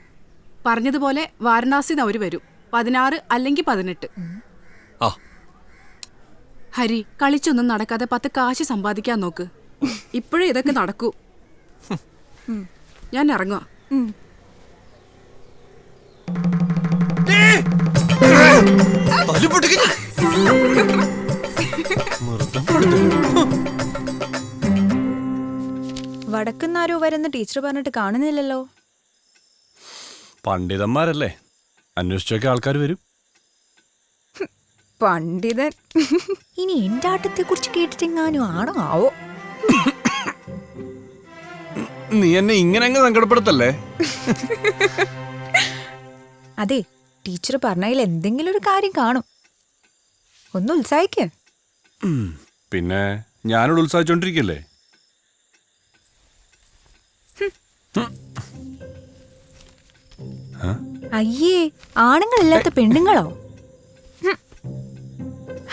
പറഞ്ഞതുപോലെ വാരണാസിന്ന് അവര് വരും. 16 അല്ലെങ്കിൽ 18. ഹരി, കളിച്ചൊന്നും നടക്കാതെ 10 കാശ് സമ്പാദിക്കാൻ നോക്ക്. ഇപ്പോഴും ഇതൊക്കെ നടക്കൂ. ഞാൻ ഇറങ്ങുവാ. വടക്കുന്നാരോ വരുന്ന ടീച്ചർ പറഞ്ഞിട്ട് കാണുന്നില്ലല്ലോ. പണ്ഡിതന്മാരല്ലേ, അന്വേഷിച്ചൊക്കെ ആൾക്കാർ വരും. പണ്ഡിതൻ ഇനി എന്റെ ആട്ടത്തെ കുറിച്ച് കേട്ടിട്ടെങ്ങാനും ആണോ ആവോ? നീ എന്നെ ഇങ്ങനെ അങ്ങ് സങ്കടപ്പെടുത്തല്ലേ. അതെ, ടീച്ചർ പറഞ്ഞതിൽ എന്തെങ്കിലും ഒരു കാര്യം കാണും. ഒന്ന് ഉത്സാഹിക്ക. പിന്നെ ഞാനോട് ഉത്സാഹിച്ചോണ്ടിരിക്കല്ലേ. അയ്യേ, ആണുങ്ങളില്ലാത്ത പെണ്ണുങ്ങളോ?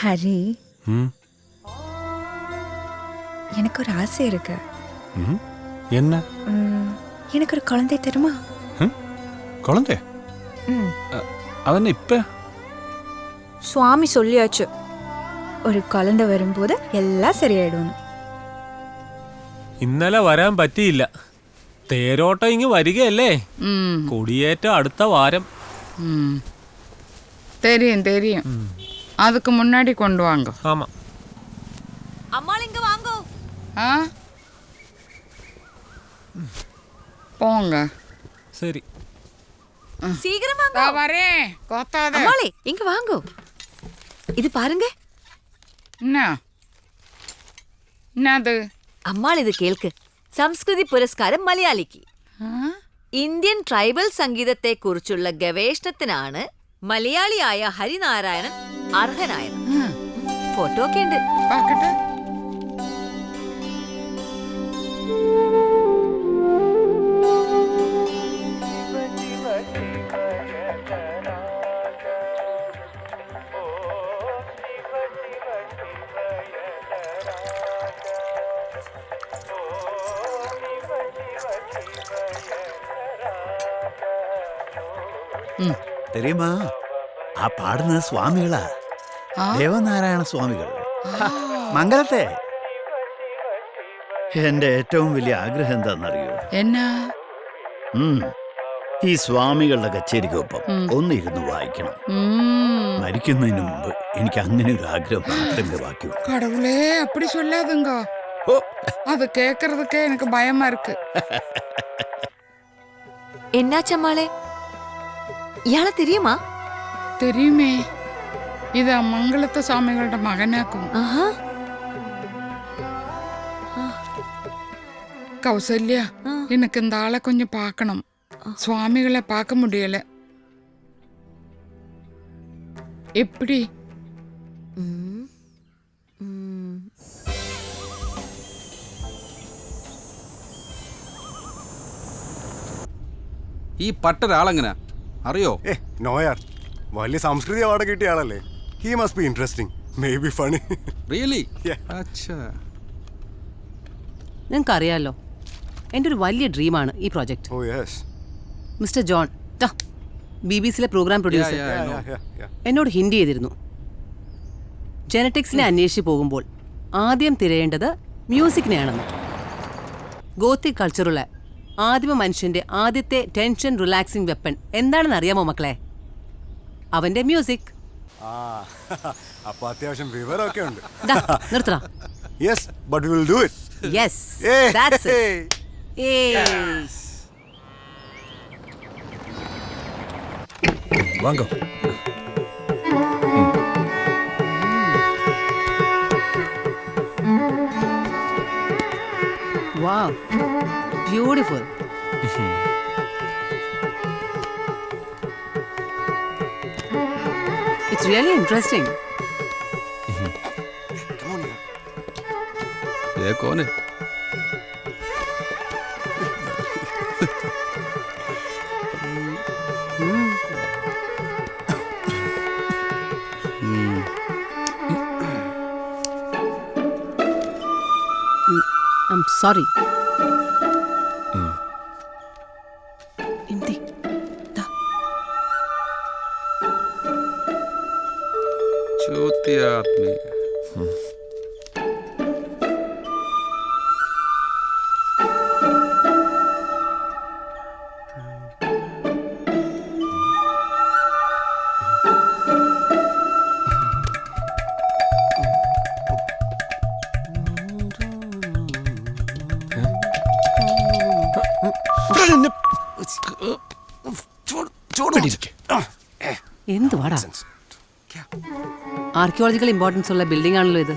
ഹരി, எனக்கு ஒரு ஆசை இருக்கு. என்ன? எனக்கு ஒரு குழந்தை தருமா? குழந்தை? அதென்ன இப்ப? சுவாமி சொல்லியாச்சு, ഒരു കുഴந்தை വരുമ്പോൾ എല്ലാം ശരിയായിടും. ഇന്നലെ വരാൻ പറ്റിയില്ല. തേരോട്ടം ഇങ്ങ് വരികയല്ലേ. കൊടിയേറ്റം അടുത്ത വാരം. தெரியும். அதுக்கு முன்னாடி கொண்டு வாங்க. ஆமா. அம்மாள் இங்க வாங்கோ. போங்க. சரி. சீக்கிரம் வாங்க. வரேன். கோத்தாத. அம்மாளே, இங்க வாங்கோ. இது பாருங்க. என்னது? അമ്മാൾ ഇത് കേൾക്ക്. സംസ്കൃതി പുരസ്കാരം മലയാളിക്ക്. ഇന്ത്യൻ ട്രൈബൽ സംഗീതത്തെ കുറിച്ചുള്ള ഗവേഷണത്തിനാണ് മലയാളിയായ ഹരിനാരായണൻ അർഹനായത്. ഫോട്ടോ ഒക്കെ ഉണ്ട്. தெரியுமா, பாடுന്നത് സ്വാമികളാ, ദേവനാരായണ സ്വാമികൾ, മംഗലത്തെ. എന്റെ ഏറ്റവും വലിയ ആഗ്രഹം എന്താണെന്നറിയോ? എന്നാ? ഈ സ്വാമികളുടെ കച്ചേരിക്കൊപ്പം ഒന്നിരുന്ന് വായിക്കണം. മരിക്കുന്നതിന് മുമ്പ് എനിക്ക് അങ്ങനെ ഒരു ആഗ്രഹം മാത്രമേ ബാക്കി. கடவுளே, அப்படி சொல்லாதுங்க. அது கேட்கறதுக்கே எனக்கு பயமா இருக்கு. എന്നാച്ചമ്മാളെ, ഇയാളെ தெரியுமா? தெரியுமே. ഇത് മംഗളത്തെ സ്വാമികളുടെ മകനാക്കും. கௌசல்யா, எனக்கு இந்த ஆளை கொஞ்சம் பார்க்கணும். சுவாமிகளை பார்க்க முடியல. எப்படி? ഈ പട്ടൊരാളെങ്ങനെ അറിയോ? നോയാർ, വലിയ സംസ്കൃതി അവാർഡ് കിട്ടിയ ആളല്ലേ. He must be interesting, may be funny. Really? നിങ്ങൾക്കറിയാലോ, എൻ്റെ ഒരു വലിയ ഡ്രീമാണ് ഈ project. Mister John, BBC-ലെ programme producer, എന്നോട് ഹിന്റ് ചെയ്തിരുന്നു. ജെനറ്റിക്സിനെ അന്വേഷിച്ച് പോകുമ്പോൾ ആദ്യം തിരയേണ്ടത് മ്യൂസിക്കിനെയാണെന്ന്. ഗോത്തിക് കൾച്ചറുള്ള ആദിമ മനുഷ്യന്റെ ആദ്യത്തെ ടെൻഷൻ റിലാക്സിംഗ് വെപ്പൺ എന്താണെന്ന് അറിയാമോ മക്കളെ? അവന്റെ മ്യൂസിക്. അപ്പൊ അത്യാവശ്യം വിവരമൊക്കെ ഉണ്ട്. നിർത്തണം. Yes, but we will do it. Yes, that's it. വാങ്ങോ. Wow, beautiful. It's really interesting. Come on, ദേക്കോനെ I'm sorry. Hindi. ചോദ്യാത്മി എന്തുവാടാ ആർക്കിയോളജിക്കൽ ഇമ്പോർട്ടൻസ് ഉള്ള ബിൽഡിംഗ് ആണല്ലോ ഇത്.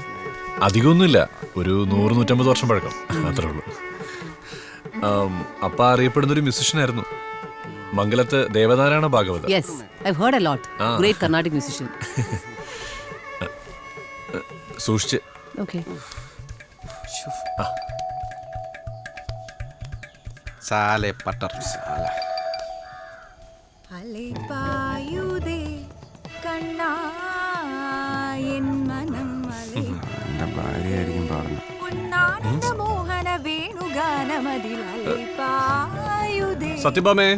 അധികമൊന്നുമില്ല, ഒരു 100-150 വർഷം പഴക്കം, അത്രേ ഉള്ളൂ. അപ്പ അറിയപ്പെടുന്ന ഒരു മ്യൂസിഷ്യനായിരുന്നു, മംഗലത്ത് ദേവനാരായണ ഭാഗവത. Yes, I've heard a lot. Great Carnatic musician. സൂക്ഷിച്ച്. Okay. സാലെ പട്ടർ സാല അലൈപായുദേ കണ്ണാ എൻ മനം അലൈ എന്റെ ഭാര്യയായിരിക്കും പാടുന്നത്. ഉന്നാനന്ദ മോഹന വേണുഗാനമതിൽ അലൈപായുദേ. സത്യഭാമേ,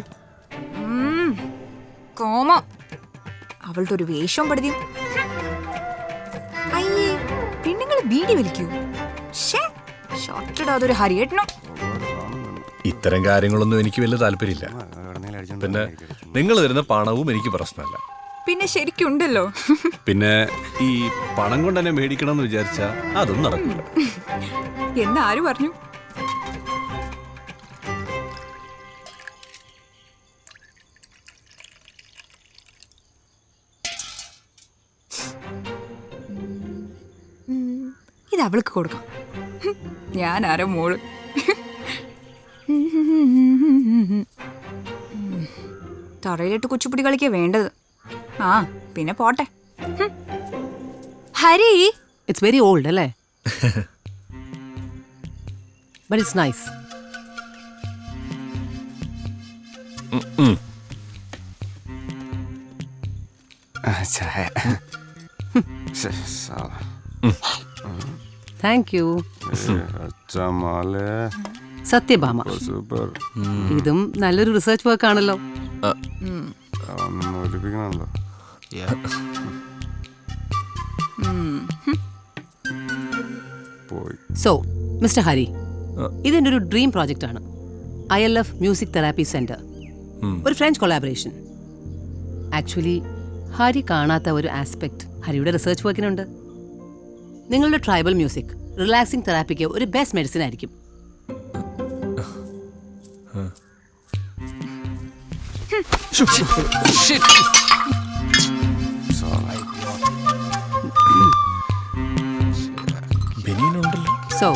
കോമം അവളുടെ ഒരു വേഷം പടുതി. അയ്യേ, പെണ്ണുങ്ങള് ബീഡി വലിക്കൂ. ഷോർട്ടിടാതൊരു ഹരിയേട്ടനോ. ഇത്തരം കാര്യങ്ങളൊന്നും എനിക്ക് വലിയ താല്പര്യമില്ല. പിന്നെ നിങ്ങൾ തരുന്ന പണവും എനിക്ക് പ്രശ്നമല്ല. പിന്നെ ശരിക്കുണ്ടല്ലോ. പിന്നെ ഈ പണം കൊണ്ട് തന്നെ മേടിക്കണം എന്ന് വിചാരിച്ചാ അതൊന്നും നടക്കില്ല. എന്നാര് പറഞ്ഞു? ഇത് അവൾക്ക് കൊടുക്കാം. ഞാൻ ആരോ മോള്. തറയിലിട്ട് കുച്ചിപ്പുടി കളിക്കാ വേണ്ടത്. ആ പിന്നെ പോട്ടെ. ഹരി, It's very old, അല്ലേ? But it's nice. ചായ. Thank you. അച്ഛമാലേ. സത്യഭാമ. സൂപ്പർ. ഇതും നല്ലൊരു റിസർച്ച് വർക്ക് ആണല്ലോ. ഒലിപ്പിക്കണല്ലോ. സോ മിസ്റ്റർ ഹരി, ഇതെൻ്റെ ഒരു ഡ്രീം പ്രോജക്റ്റ് ആണ്. ILF മ്യൂസിക് തെറാപ്പി സെന്റർ, ഒരു ഫ്രഞ്ച് കൊളാബറേഷൻ. ആക്ച്വലി ഹരി കാണാത്ത ഒരു ആസ്പെക്ട് ഹരിയുടെ റിസർച്ച് വർക്കിനുണ്ട്. നിങ്ങളുടെ ട്രൈബൽ മ്യൂസിക് റിലാക്സിംഗ് തെറാപ്പിക്ക് ഒരു ബെസ്റ്റ് മെഡിസിൻ ആയിരിക്കും. So,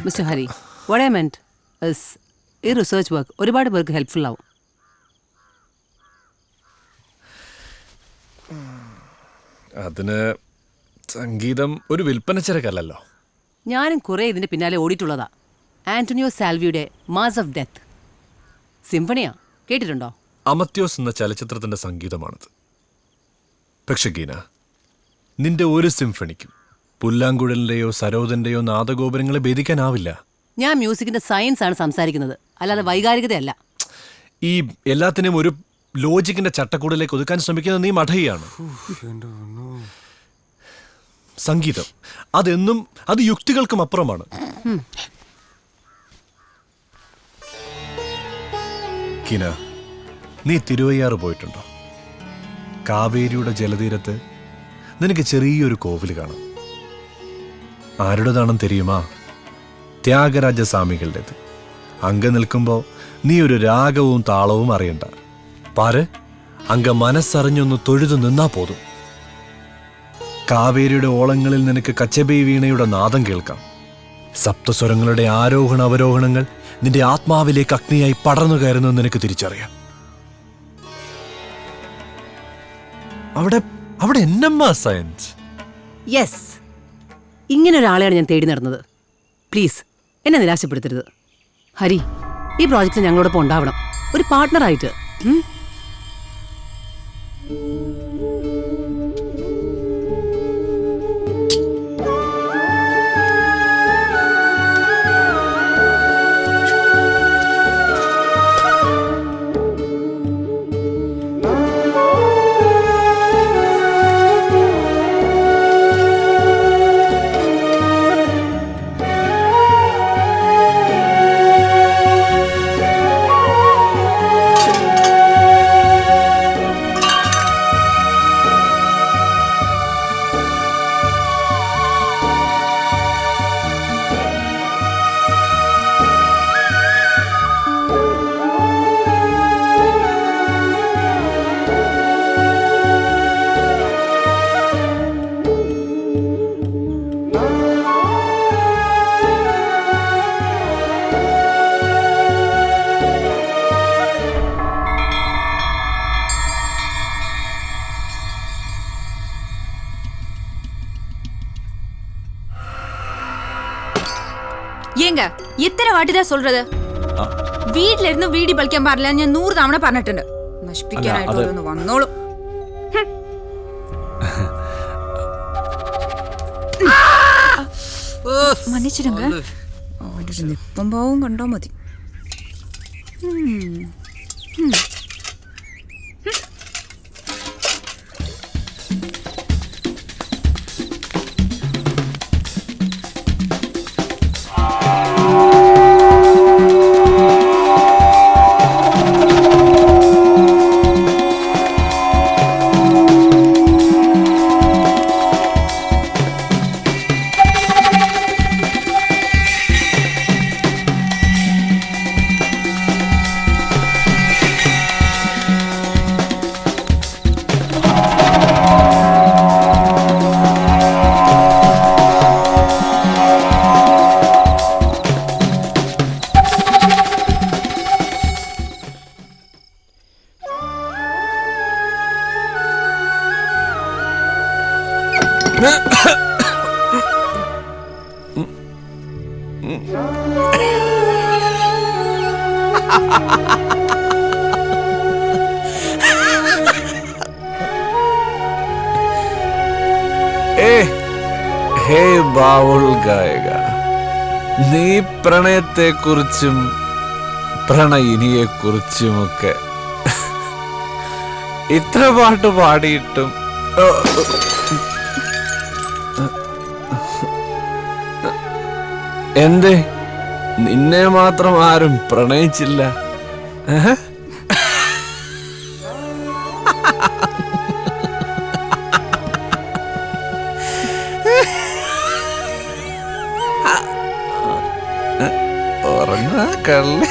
Mr. Hari, what I meant is ഈ റിസർച്ച് വർക്ക് ഒരുപാട് പേർക്ക് ഹെൽപ്ഫുൾ ആവും. അതിന് സംഗീതം ഒരു വിൽപ്പനച്ചരക്കല്ലല്ലോ. ഞാനും കുറേ ഇതിന്റെ പിന്നാലെ ഓടിയിട്ടുള്ളതാ. ആന്റണിയോ സാൽവിയുടെ മാസ് ഓഫ് ഡെത്ത് സിംഫണിയാ, കേട്ടിട്ടുണ്ടോ? അമത്യോസ് എന്ന ചലച്ചിത്രത്തിന്റെ സംഗീതമാണത്. പക്ഷെ ഗീന, നിന്റെ ഒരു സിംഫണിക്കും പുല്ലാങ്കുഴലിന്റെയോ സരോദന്റെയോ നാദഗോപുരങ്ങളെ ഭേദിക്കാനാവില്ല. ഞാൻ മ്യൂസിക്കിന്റെ സയൻസ് ആണ് സംസാരിക്കുന്നത്, അല്ലാതെ വൈകാരികതയല്ല. ഈ എല്ലാത്തിനെയും ഒരു ലോജിക്കിന്റെ ചട്ടക്കൂടിലേക്ക് ഒതുക്കാൻ ശ്രമിക്കുന്നത് നീ മഠയാണ്. സംഗീതം അതെന്നും അത് യുക്തികൾക്കും അപ്പുറമാണ്. കിന, നീ തിരുവയ്യാറ് പോയിട്ടുണ്ടോ? കാവേരിയുടെ ജലതീരത്ത് നിനക്ക് ചെറിയൊരു കോവിൽ കാണാം. ആരുടേതാണെന്ന് തെരിയുമാ? ത്യാഗരാജസ്വാമികളുടേത്. അങ്ക നിൽക്കുമ്പോൾ നീ ഒരു രാഗവും താളവും അറിയണ്ട. പാര്, അങ്ക മനസ്സറിഞ്ഞൊന്ന് തൊഴുതു നിന്നാ പോതും. കാവേരിയുടെ ഓളങ്ങളിൽ നിനക്ക് കച്ചബൈ വീണയുടെ നാദം കേൾക്കാം. സപ്തസ്വരങ്ങളുടെ ആരോഹണ അവരോഹണങ്ങൾ നിന്റെ ആത്മാവിലേക്ക് അഗ്നിയായി പടർന്നു കയറുന്നത് നിനക്ക് തിരിച്ചറിയാം. അവിടെ എന്നമ്മാ സയൻസ്. യെസ്, ഇങ്ങനെ ഒരാളെയാണ് ഞാൻ തേടി നടന്നത്. പ്ലീസ് എന്നെ നിരാശപ്പെടുത്തരുത്. ഹരി, ഈ പ്രോജക്റ്റിൽ ഞങ്ങളോടൊപ്പം ഉണ്ടാവണം, ഒരു പാർട്ട്ണറായിട്ട്. ஏங்க எத்தனை வாட்டி தான் சொல்றது? வீட்ல இருந்து வீடி பலிക്കാൻ പാടില്ല ഞാൻ 100 തവണ പറഞ്ഞിട്ടുണ്ട്. നശിപ്പിക്കാനായിട്ട് ഒന്ന് വന്നോളൂ. മன்னிச்சிடுங்க. അവരുടെ നിപ്പം പാവം കണ്ടോ മതി. ഹേ ബാവുൾ ഗായക, നീ പ്രണയത്തെക്കുറിച്ചും പ്രണയിനിയെക്കുറിച്ചുമൊക്കെ ഇത്ര പാട്ട് പാടിയിട്ടും എന്തേ നിന്നെ മാത്രം ആരും പ്രണയിച്ചില്ല? ഉറങ്ങാ കള്ളി.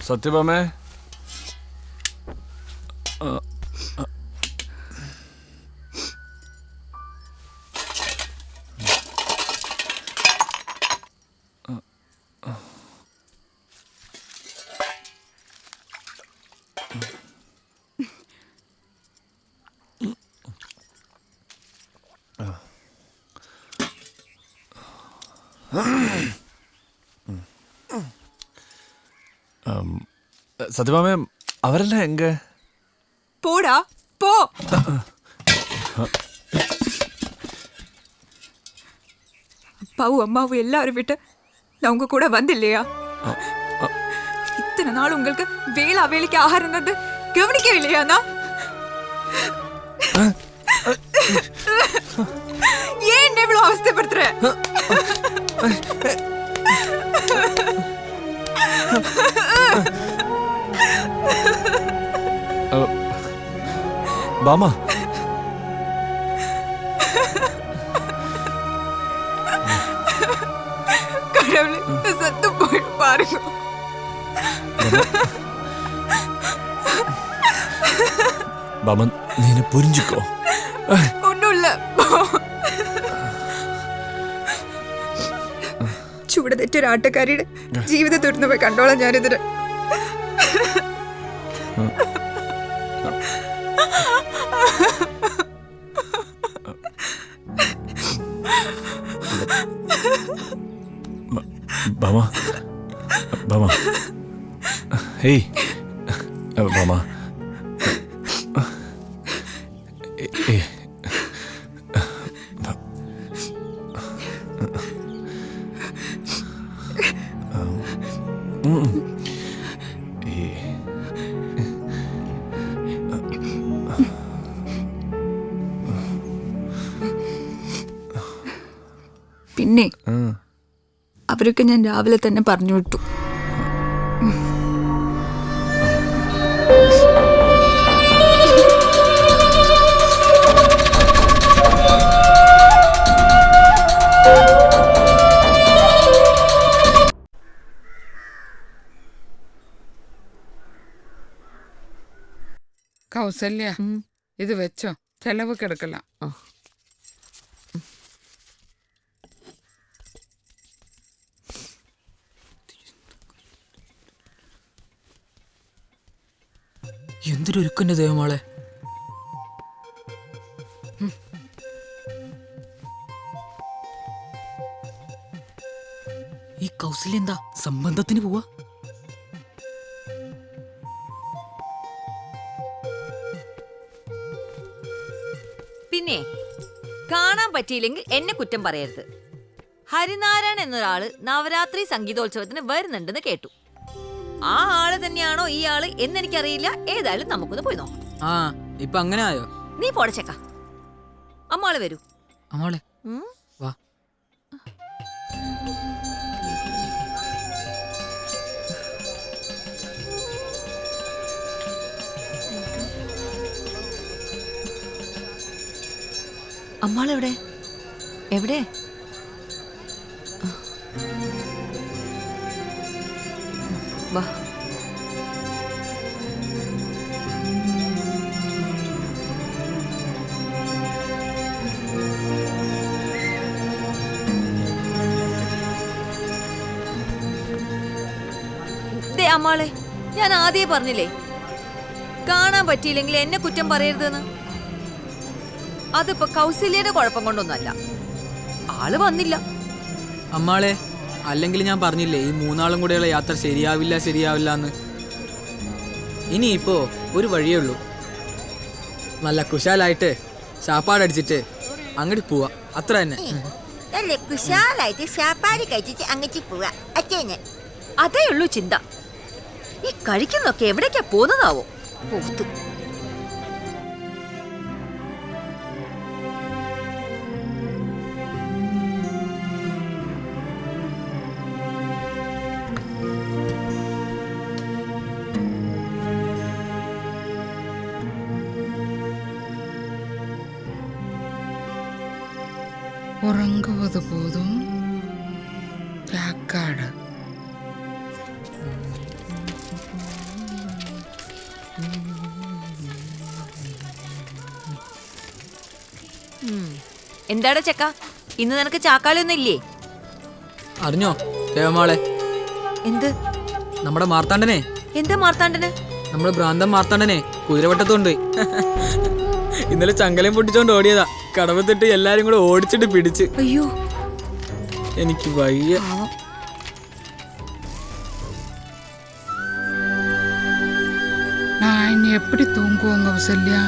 സത്യഭാമേ, സത്യഭാമേ അവരെല്ലാം എങ്ക போடா போ. அப்பாவும் அம்மாவும் எல்லாரும் விட்டு நான் உங்க கூட வந்தில்லையா? இத்தனை நாள் உங்களுக்கு வேலைக்கு ஆகாரம் தந்து கவனிக்கவில்லையா? ஏன் இவ்வளவு அவஸ்தைப்படுத்துற? பாமா கடவுளே சத்து போயிட்டு பாருங்க. பாமா நீ என்ன புரிஞ்சுக்கோ. ஒன்றும் இல்லை. ചൂട് തെറ്റൊരു ആട്ടക്കാരിയുടെ ജീവിതം തുറന്നു പോയി കണ്ടോളാം ഞാനിതിന്. ബാമ ബാമ ഹേയ് ബാമ പിന്നെ അവരൊക്കെ ഞാൻ രാവിലെ തന്നെ പറഞ്ഞു വിട്ടു. കൗസല്യ ഇത് വെച്ചോ, ചെലവ് കിടക്കല. എന്തൊരു ഒരുക്കന്റെ ദൈവമാളെ. ഈ കൗസല്യ എന്താ സംബന്ധത്തിന് പോവാ? പിന്നെ കാണാൻ പറ്റിയില്ലെങ്കിൽ എന്നെ കുറ്റം പറയരുത്. ഹരിനാരായണൻ എന്നൊരാള് നവരാത്രി സംഗീതോത്സവത്തിന് വരുന്നുണ്ടെന്ന് കേട്ടു. ആ ആള് തന്നെയാണോ ഈ ആള് എന്നെനിക്കറിയില്ല. ഏതായാലും നമുക്കൊന്ന് പോയി നോക്കാം. ആ ഇപ്പൊ അങ്ങനെ ആയോ? നീ പോടച്ചേക്ക. അമ്മാള് വരൂ. അമ്മാളെ വാ. അമ്മാളെവിടെ? എവിടെ? വാ. ദേ അമ്മാളെ, ഞാൻ ആദ്യമേ പറഞ്ഞില്ലേ കാണാൻ പറ്റിയില്ലെങ്കിൽ എന്നെ കുറ്റം പറയരുതെന്ന്. അതിപ്പോ കൗസല്യയുടെ കുഴപ്പം കൊണ്ടൊന്നുമല്ല. ആള് വന്നില്ല. അമ്മാളെ അല്ലെങ്കിൽ ഞാൻ പറഞ്ഞില്ലേ ഈ മൂന്നാളും കൂടെയുള്ള യാത്ര ശരിയാവില്ല എന്ന്. ഇനിയിപ്പോ ഒരു വഴിയേ ഉള്ളൂ. നല്ല കുശാലായിട്ട് ചാപ്പാടടിച്ചിട്ട് അങ്ങോട്ട് പോവാ. അത്ര തന്നെ. അതേ ഉള്ളൂ ചിന്ത. ഈ കഴിക്കുന്നൊക്കെ എവിടേക്കാ പോന്നതാവോ? ഉറങ്ങുവത് പോതും ചാക്കാട്. എന്താടാ ചെക്ക, ഇന്ന് നിനക്ക് ചാക്കാലൊന്നും ഇല്ലേ? അറിഞ്ഞോ ദേവമാളെ? എന്ത്? നമ്മുടെ മാർത്താണ്ഡനെ. എന്താ മാർത്താണ്ഡന്? നമ്മുടെ ഭ്രാന്തൻ മാർത്താണ്ഡനെ കുതിരവട്ടത്തുണ്ട്. ഇന്നലെ ചങ്കലയും പൊട്ടിച്ചോണ്ട് ഓടിയതാ. കടവത്തിട്ട് എല്ലാരും കൂടെ ഓടിച്ചിട്ട് പിടിച്ച്. അയ്യോ എനിക്ക് വയ്യ. நான் இனி எப்படி தூங்குவோம் கௌசல்யா?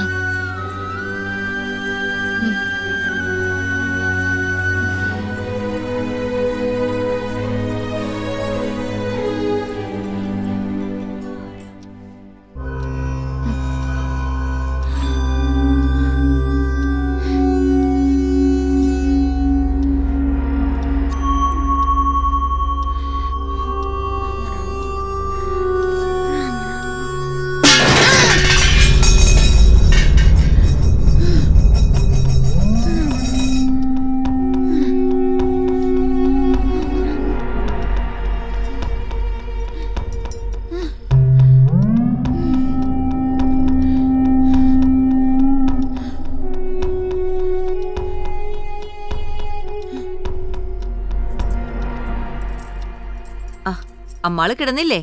അമ്മാള് കിടന്നില്ലേ?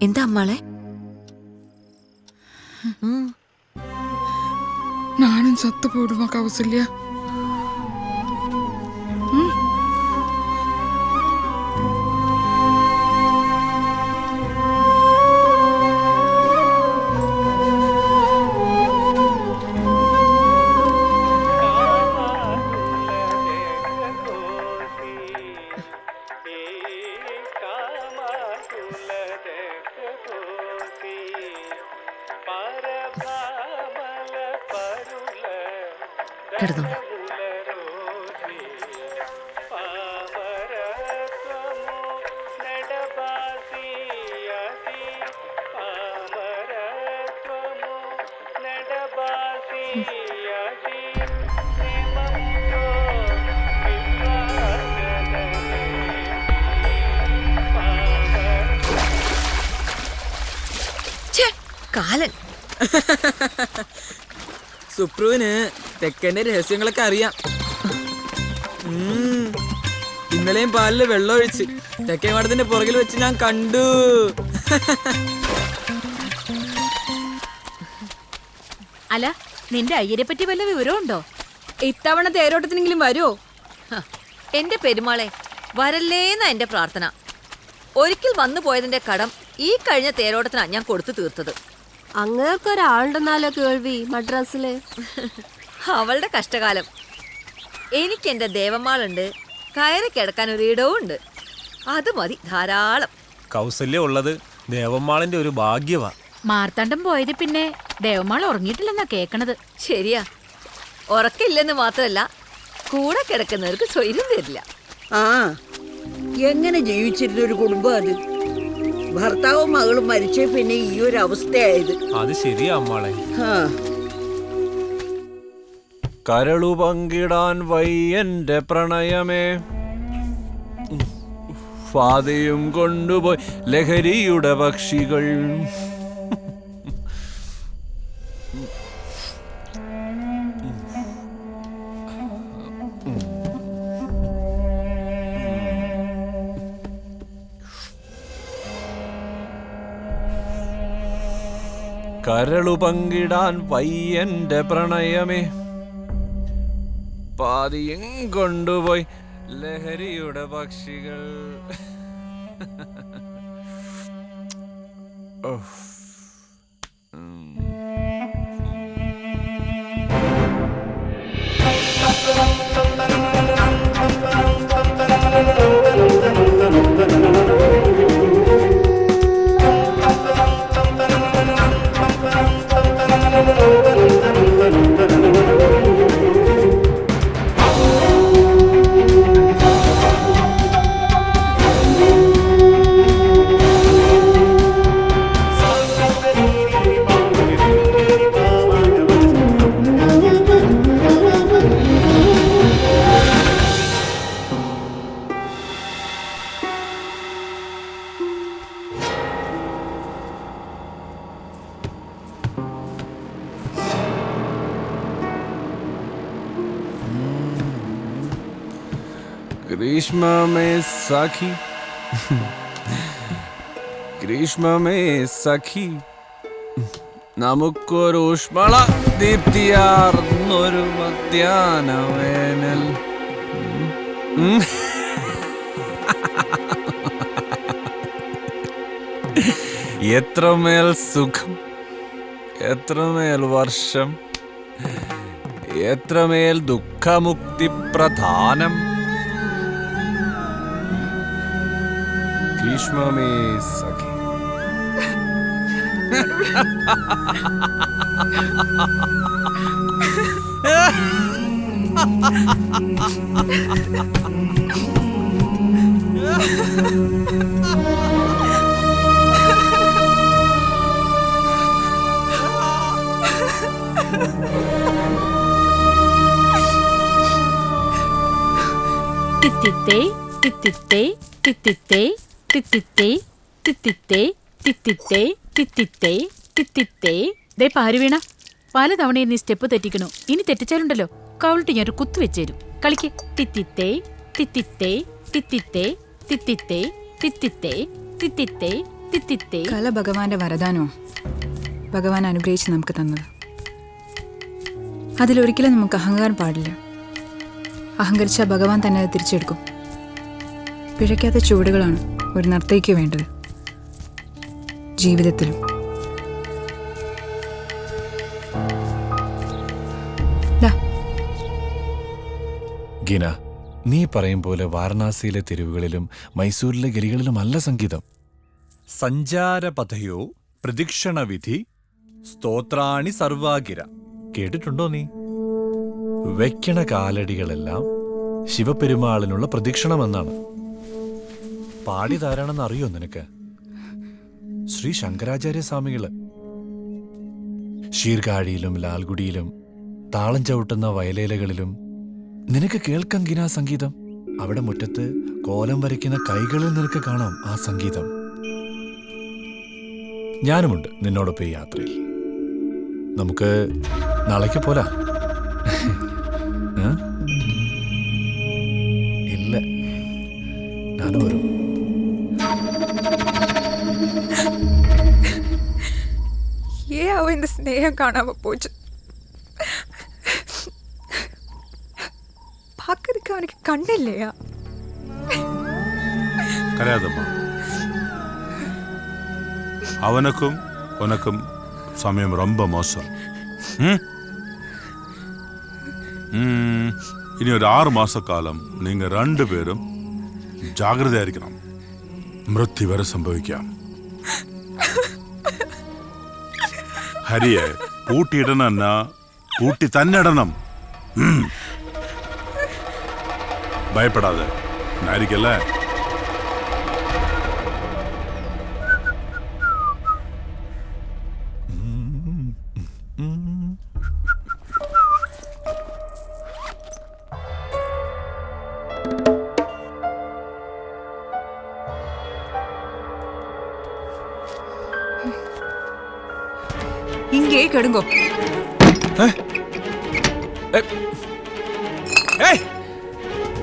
എന്താ അമ്മാളെ? நானும் சத்து போடுமா கௌசல்யா? കിടന്നോളൂ. കാലൻ സുപ്രുവിന് തെക്കന്റെ രഹസ്യങ്ങളൊക്കെ അറിയാം. ഇന്നലെയും പാലില് വെള്ളം ഒഴിച്ച് തെക്കേ മഠത്തിന്റെ പുറകിൽ വെച്ച് ഞാൻ കണ്ടു. അല്ല, നിന്റെ അയ്യരെ പറ്റി വല്ല വിവരമുണ്ടോ? ഇത്തവണ തേരോട്ടത്തിനെങ്കിലും വരുമോ? എന്റെ പെരുമാളെ വരല്ലേന്ന എന്റെ പ്രാർത്ഥന. ഒരിക്കൽ വന്നു പോയതിന്റെ കടം ഈ കഴിഞ്ഞ തേരോട്ടത്തിനാ ഞാൻ കൊടുത്തു തീർത്തത്. അങ്ങേർക്കൊരാളുണ്ടെന്നാലോ കേൾവി മദ്രാസില്. അവളുടെ കഷ്ടകാലം. എനിക്ക് എന്റെ ദേവമാളുണ്ട്, കയറി കിടക്കാൻ ഒരിടവും ഉണ്ട്. അത് മതി ധാരാളം. കൗസല്യ ഉള്ളത് ദേവമ്മാളിന്റെ ഒരു ഭാഗ്യവാ. മാർത്താണ്ഡം പോയത് പിന്നെ ദേവമാൾ ഉറങ്ങിയിട്ടില്ലെന്നാ കേക്കണത്. ശരിയാ, ഉറക്കില്ലെന്ന് മാത്രല്ല കൂടെ കിടക്കുന്നവർക്ക് സ്വൈര്യം തരില്ല. ആ, എങ്ങനെ ജീവിച്ചിരുന്ന ഒരു കുടുംബം അത്. ഭർത്താവും മകളും മരിച്ച പിന്നെ ഈ ഒരു അവസ്ഥയായത്. അത് ശരിയാ അമ്മാളെ. കരളു പങ്കിടാൻ വയ്യന്റെ പ്രണയമേ, ഫാദയും കൊണ്ടുപോയി ലഹരിയുടെ പക്ഷികൾ. കരളു പങ്കിടാൻ വയ്യന്റെ പ്രണയമേ, പാതിയും കൊണ്ടുപോയി ലഹരിയുടെ പക്ഷികൾ. ग्रीष्म में सखी, ग्रीष्म में सखी നമുക്കൊരു ഊഷ്മള ദീപ്തിയാർന്നൊരു മധ്യാനവേനൽ. എത്രമേൽ സുഖം, എത്രമേൽ വർഷം, എത്രമേൽ ദുഃഖമുക്തി പ്രധാനം. ഗ്രീഷ്മമേ സഖി. തിത്തിത്തേ തിത്തിത്തേ തിത്തിത്തേ തിത്തിത്തേ തിത്തിത്തേ തിത്തിത്തേ തിത്തിത്തേ തിത്തിത്തേ. ദേ പാരു വീണ, പലതവണ നീ സ്റ്റെപ്പ് തെറ്റിക്കണു. ഇനി തെറ്റിച്ചാലുണ്ടല്ലോ കവളിട്ട് ഞാനൊരു കുത്തു വെച്ചേരും. കളിക്ക്. തിത്തിത്തേ തിത്തിത്തേ തിത്തിത്തേ തിത്തിത്തേ തിത്തിത്തേ തിത്തിത്തേ തിത്തിത്തേ. കല ഭഗവാന്റെ വരദാനോ, ഭഗവാൻ അനുഗ്രഹിച്ച് നമുക്ക് തന്നത്. അതിലൊരിക്കലും നമുക്ക് അഹങ്കാരം പാടില്ല. അഹങ്കരിച്ചാൽ ഭഗവാൻ തന്നെ അത് തിരിച്ചെടുക്കും. പിഴയ്ക്കാത്ത ചുവടുകളാണ് ഒരു നർത്തകിക്ക് വേണ്ടത് ജീവിതത്തിലും. ഗീന, നീ പറയും പോലെ വാരണാസിയിലെ തെരുവുകളിലും മൈസൂരിലെ ഗലികളിലുമല്ല സംഗീതം. സഞ്ചാരപഥയോ പ്രദക്ഷിണവിധി സ്തോത്രാണി സർവാഗിര. കേട്ടിട്ടുണ്ടോ നീ? വെക്കണ കാലടികളെല്ലാം ശിവപെരുമാളിനുള്ള പ്രദക്ഷിണമെന്നാണ്. പാടിയതാരാണെന്ന് അറിയോ നിനക്ക്? ശ്രീ ശങ്കരാചാര്യ സ്വാമികള്. ശീർകാഴിയിലും ലാൽഗുഡിയിലും താളം ചവിട്ടുന്ന വയലേലകളിലും നിനക്ക് കേൾക്കാം ഗീനാ സംഗീതം. അവിടെ മുറ്റത്ത് കോലം വരയ്ക്കുന്ന കൈകളിൽ നിനക്ക് കാണാം ആ സംഗീതം. ഞാനുമുണ്ട് നിന്നോടൊപ്പം ഈ യാത്രയിൽ. നമുക്ക് നാളേക്ക് പോലാ? ഇല്ല, ഞാനും വരും. இந்த ஸ்நேகம் காணாம போச்சு. பார்க்கறதுக்கு அவனுக்கு கண்ணு இல்லையா? കരയാതമ്മ. അവനക്കും ഉനക്കും സമയം ரொம்ப മോശം. ഇനി ഒരു 6 മാസക്കാലം നിങ്ങൾ രണ്ടുപേരും ജാഗ്രതയായിരിക്കണം. മൃത്യു വരെ സംഭവിക്കാം. ഹരിയെ പൂട്ടിയിടണമെന്ന പൂട്ടി തന്നെ ഇടണം. ഭയപ്പെടാതെ ആയിരിക്കല്ലേ? இங்கே கெடுங்கோ.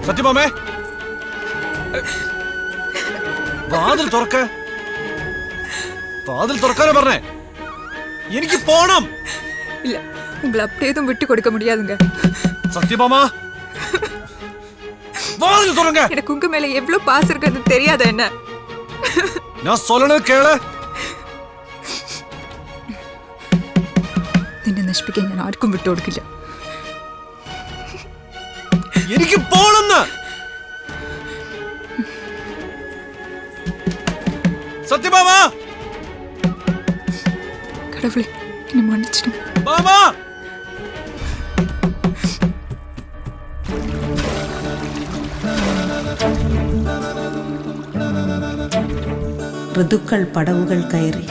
സത്യമാമേ, വാതിൽ തുറക്ക. വാതിൽ തുറക്കാനാ പറഞ്ഞേ. എനിക്ക് പോണം. இல்ல, உங்களை அப்படியே எதுவும் விட்டு கொடுக்க முடியாதுங்க. சத்யபாமா, வாதில் துறங்க. எனக்கு உங்க மேல எவ்வளவு பாசம் இருக்குன்னு தெரியாத என்ன? நான் சொல்லணும் கேளு. നിന്നെ നശിപ്പിക്കാൻ ഞാൻ ആർക്കും വിട്ടു കൊടുക്കില്ല. എനിക്ക് പോണെന്ന്. സത്യഭാമ, കടവുളെ എന്നെ മன்னிச்சிடுங்க. മാമ, ഋതുക്കൾ പടവുകൾ കയറി.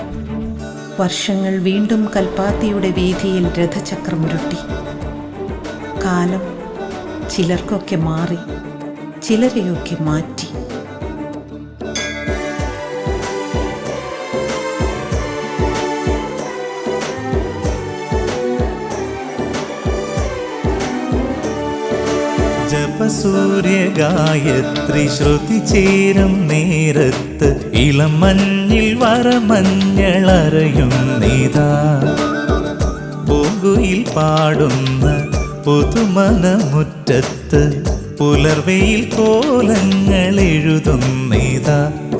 വർഷങ്ങൾ വീണ്ടും കൽപ്പാത്തിയുടെ വീതിയിൽ രഥചക്രമുരുട്ടി. കാലം ചിലർക്കൊക്കെ മാറി, ചിലരെയൊക്കെ മാറ്റി. ജപസൂര്യ ഗായത്രി ശ്രുതി ചേരും നേരത്ത് ഇളം മഞ്ഞിൽ വരമഞ്ഞളറയും നീതാ. പൂങ്കുയിൽ പാടുന്ന പുതുമനമുറ്റത്ത് പുലർവെയിൽ കോലങ്ങൾ എഴുതുന്നിതാ.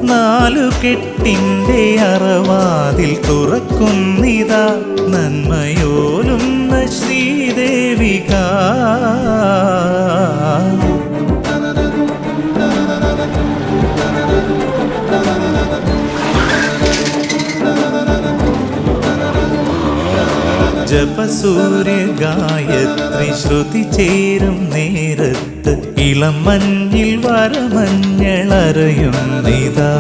നാലുകെട്ടിൻ്റെ അറവാതിൽ തുറക്കുന്നിതാ. നന്മയോലുന്ന ശ്രീദേവിക. ജപസൂര്യ ഗായത്രി ശ്രുതി ചേരും നേരത്ത് ഇളം മഞ്ഞിൽ വരമഞ്ഞളറിയുന്നിതാ.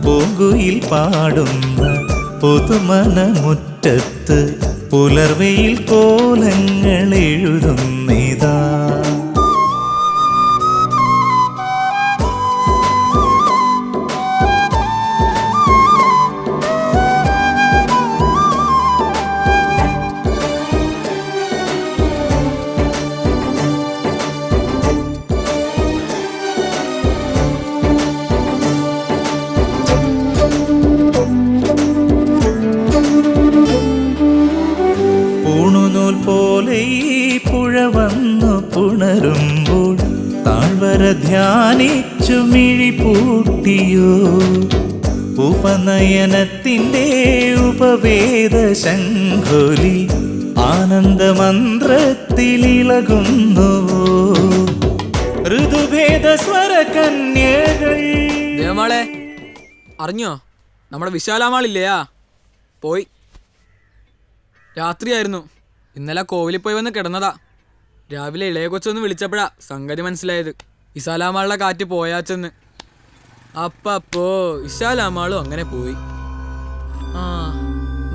പൂങ്കുയിൽ പാടുന്ന പുതുമനമുറ്റത്ത് പുലർവെയിൽ കോലങ്ങൾ എഴുതുന്നിതാ. പോലെ ഈ പുഴ വന്നു പുണരുമ്പോൾ താഴ്വര ധ്യാനിച്ചു മിഴി പൂട്ടിയോ. ഉപനയനത്തിൻ്റെ ഉപവേദ ശംഖോലി ആനന്ദമന്ത്രത്തിലിളകുന്നുവോ. ഋതുഭേദ സ്വര കന്യകൾ. ദേവമാളെ അറിഞ്ഞോ, നമ്മുടെ വിശാലാമാളില്ലയാ പോയി. രാത്രിയായിരുന്നു. ഇന്നലെ കോവിലിൽ പോയി വന്ന് കിടന്നതാ. രാവിലെ ഇളയ കൊച്ചൊന്ന് വിളിച്ചപ്പോഴാ സംഗതി മനസ്സിലായത്. വിശാലാമാളുടെ കാറ്റ് പോയാച്ചെന്ന്. അപ്പോ വിശാലാമാളും അങ്ങനെ പോയി. ആ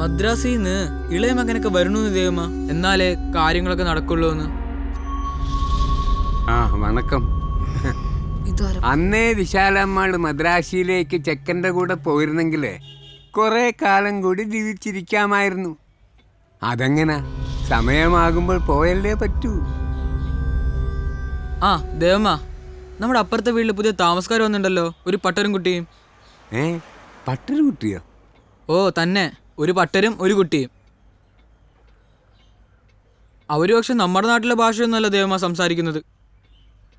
മദ്രാസിന്ന് ഇളയ മകനൊക്കെ വരണൂന്ന് ദേവമ്മ, എന്നാലേ കാര്യങ്ങളൊക്കെ നടക്കുള്ളൂ എന്ന്. ആ വണക്കം. അന്നേ വിശാലമ്മാള് മദ്രാശിയിലേക്ക് ചെക്കൻ്റെ കൂടെ പോയിരുന്നെങ്കിലേ കുറെ കാലം കൂടി ജീവിച്ചിരിക്കാമായിരുന്നു. അതെങ്ങനെ സമയമാകുമ്പോൾ പോയല്ലേ പറ്റൂ. ആ ദേവമ്മ, നമ്മുടെ അപ്പുറത്തെ വീട്ടിൽ പുതിയ താമസക്കാർ വന്നിട്ടുണ്ടല്ലോ, ഒരു പട്ടരും കുട്ടിയും. പട്ടരു കുട്ടിയോ? ഓ തന്നെ, ഒരു പട്ടരും ഒരു കുട്ടിയും. അവര് പക്ഷെ നമ്മുടെ നാട്ടിലെ ഭാഷയൊന്നുമല്ല ദേവമ്മ സംസാരിക്കുന്നത്.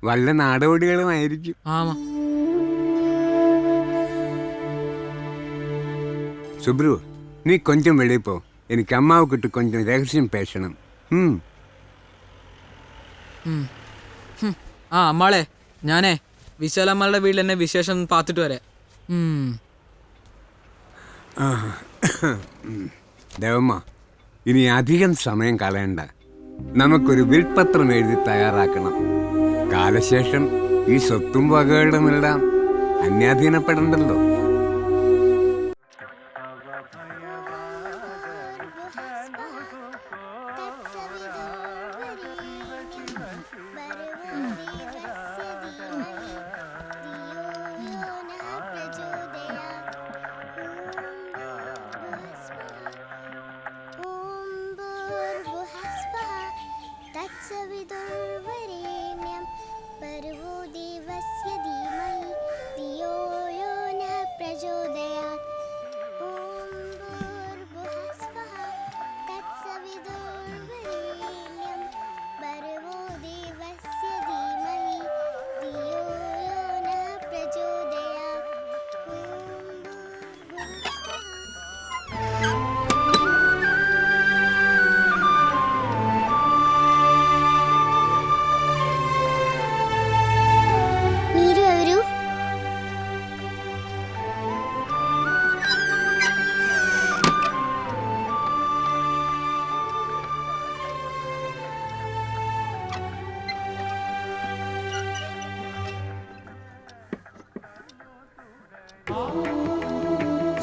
വല്ല നാടോടികളുമായിരിക്കും. ആമാ. സുബ്രു, നീ കൊഞ്ചം വെളിയിൽ പോ. എനിക്ക് അമ്മാവക്കിട്ട് കൊഞ്ചം രഹസ്യം പേശണം. ആ അമ്മാളെ, ഞാനേ വിശാലമ്മളുടെ വീട്ടിൽ എന്നെ വിശേഷം പാത്തിട്ട് വരാം. ദേവമ്മ, ഇനി അധികം സമയം കളയണ്ട. നമുക്കൊരു വിൽപത്രം എഴുതി തയ്യാറാക്കണം. കാലശേഷം ഈ സ്വത്തും വകകളുമെല്ലാം അന്യാധീനപ്പെടണ്ടല്ലോ.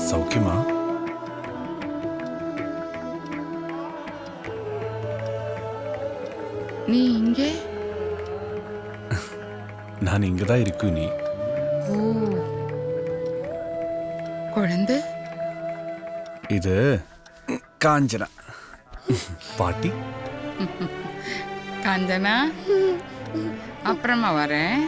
சௌக்கியமா? நீ இங்கே? நான் இங்கதான் இருக்கு. நீ ஓ, குழந்தை? இது காஞ்சனா பாட்டி. காஞ்சனா, அப்புறமா வரேன்.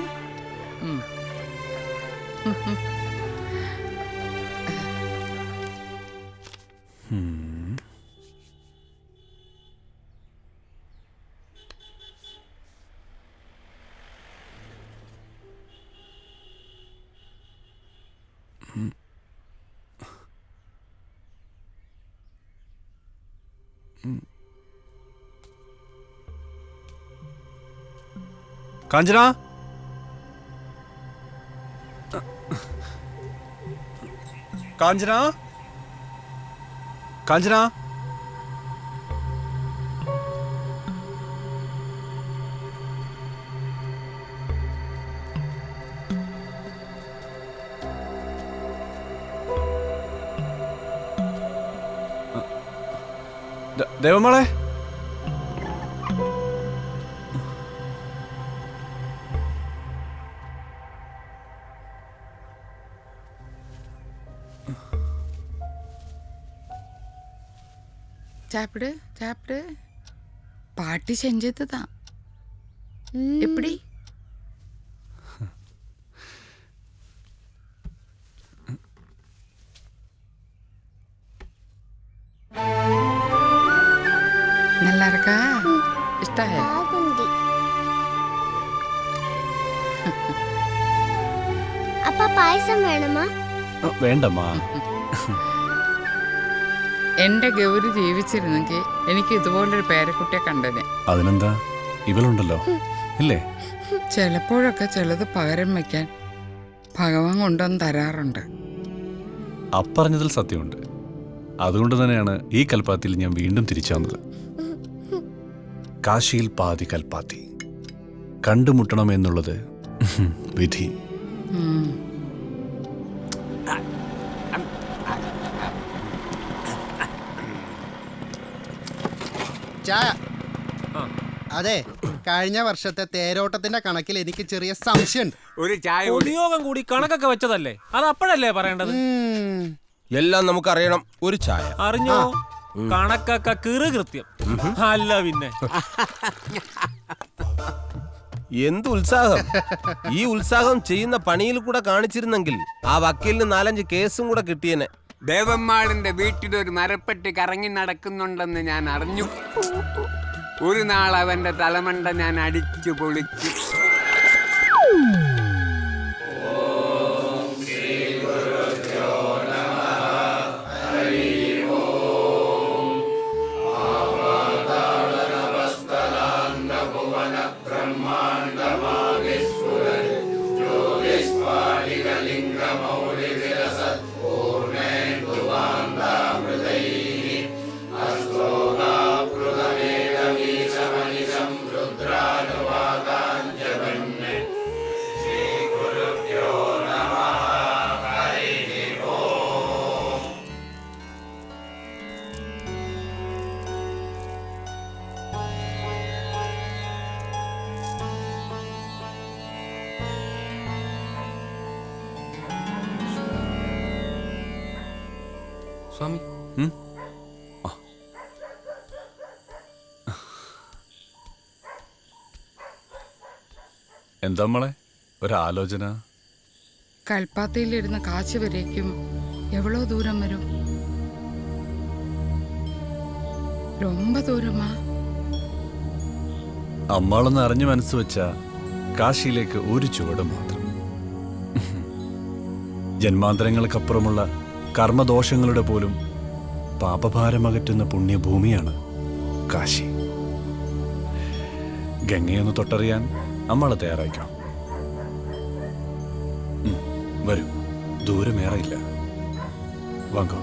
കാഞ്ചന കാഞ്ചന കാഞ്ചന ദേവമോളെ சாப்பிடு சாப்பிடு பாட்டி செஞ்சது தான் எப்படி நல்லா இருக்கா இஷ்டாய அப்பா பாயசம் வேணுமா? വേണ്ടമ്മാ എന്റെ ഗൗരി ജീവിച്ചിരുന്നെങ്കിൽ എനിക്ക് ഇതുപോലൊരു പേരക്കുട്ടിയെ കണ്ടനെ. അതിനെന്താ, ഇവളുണ്ടല്ലോ ഇല്ലേ? ചിലപ്പോഴൊക്കെ ചിലത് പകരം വയ്ക്കാൻ ഭഗവാൻ കൊണ്ടുവന്ന് തരാറുണ്ട്. അപ്പറഞ്ഞതിൽ സത്യമുണ്ട്. അതുകൊണ്ട് തന്നെയാണ് ഈ കൽപ്പാത്തിയിൽ ഞാൻ വീണ്ടും തിരിച്ചു വന്നത്. കാശിയിൽ പാതി കൽപ്പാത്തി കണ്ടുമുട്ടണം എന്നുള്ളത് വിധി. ചായ. അതെ, കഴിഞ്ഞ വർഷത്തെ തേരോട്ടത്തിന്റെ കണക്കിൽ എനിക്ക് ചെറിയ സംശയമുണ്ട്. ഒരു ചായ പൊതുയോഗം കൂടി കണക്കൊക്കെ വെച്ചതല്ലേ, അത് അപ്പോഴല്ലേ പറയേണ്ടത്? എല്ലാം നമുക്കറിയണം. ഒരു ചായ. അറിഞ്ഞോ? കണക്കൊക്കെ കൃത്യം. അല്ല പിന്നെ എന്ത് ഉത്സാഹം! ഈ ഉത്സാഹം ചെയ്യുന്ന പണിയിൽ കൂടെ കാണിച്ചിരുന്നെങ്കിൽ ആ വക്കീലിന് 4-5 കേസും കൂടെ കിട്ടിയേനെ. ദേവമ്മാളിന്റെ വീട്ടിലൊരു മരപ്പെട്ടി കറങ്ങി നടക്കുന്നുണ്ടെന്ന് ഞാൻ അറിഞ്ഞു. ഒരു നാൾ അവന്റെ തലമണ്ട ഞാൻ അടിച്ചു പൊളിച്ചു. സ്വാമി, എന്താ മോളെ ഒരാലോചന? കൽപ്പാത്തിയിലിരുന്ന് കാശി വരേക്കും എവ്വളോ ദൂരം വരും? ரொம்ப ദൂരമാ. അമ്മാളൊന്ന് അറിഞ്ഞു മനസ്സ് വെച്ച കാശിയിലേക്ക് ഒരു ചുവട് മാത്രം. ജന്മാന്തരങ്ങൾക്കപ്പുറമുള്ള കർമ്മദോഷങ്ങളുടെ പോലും പാപഭാരമകറ്റുന്ന പുണ്യഭൂമിയാണ് കാശി. ഗംഗയൊന്ന് തൊട്ടറിയാൻ അമ്മളെ തയ്യാറായിക്കാം. വരൂ, ദൂരമേറെയില്ല. വാങ്ങോ.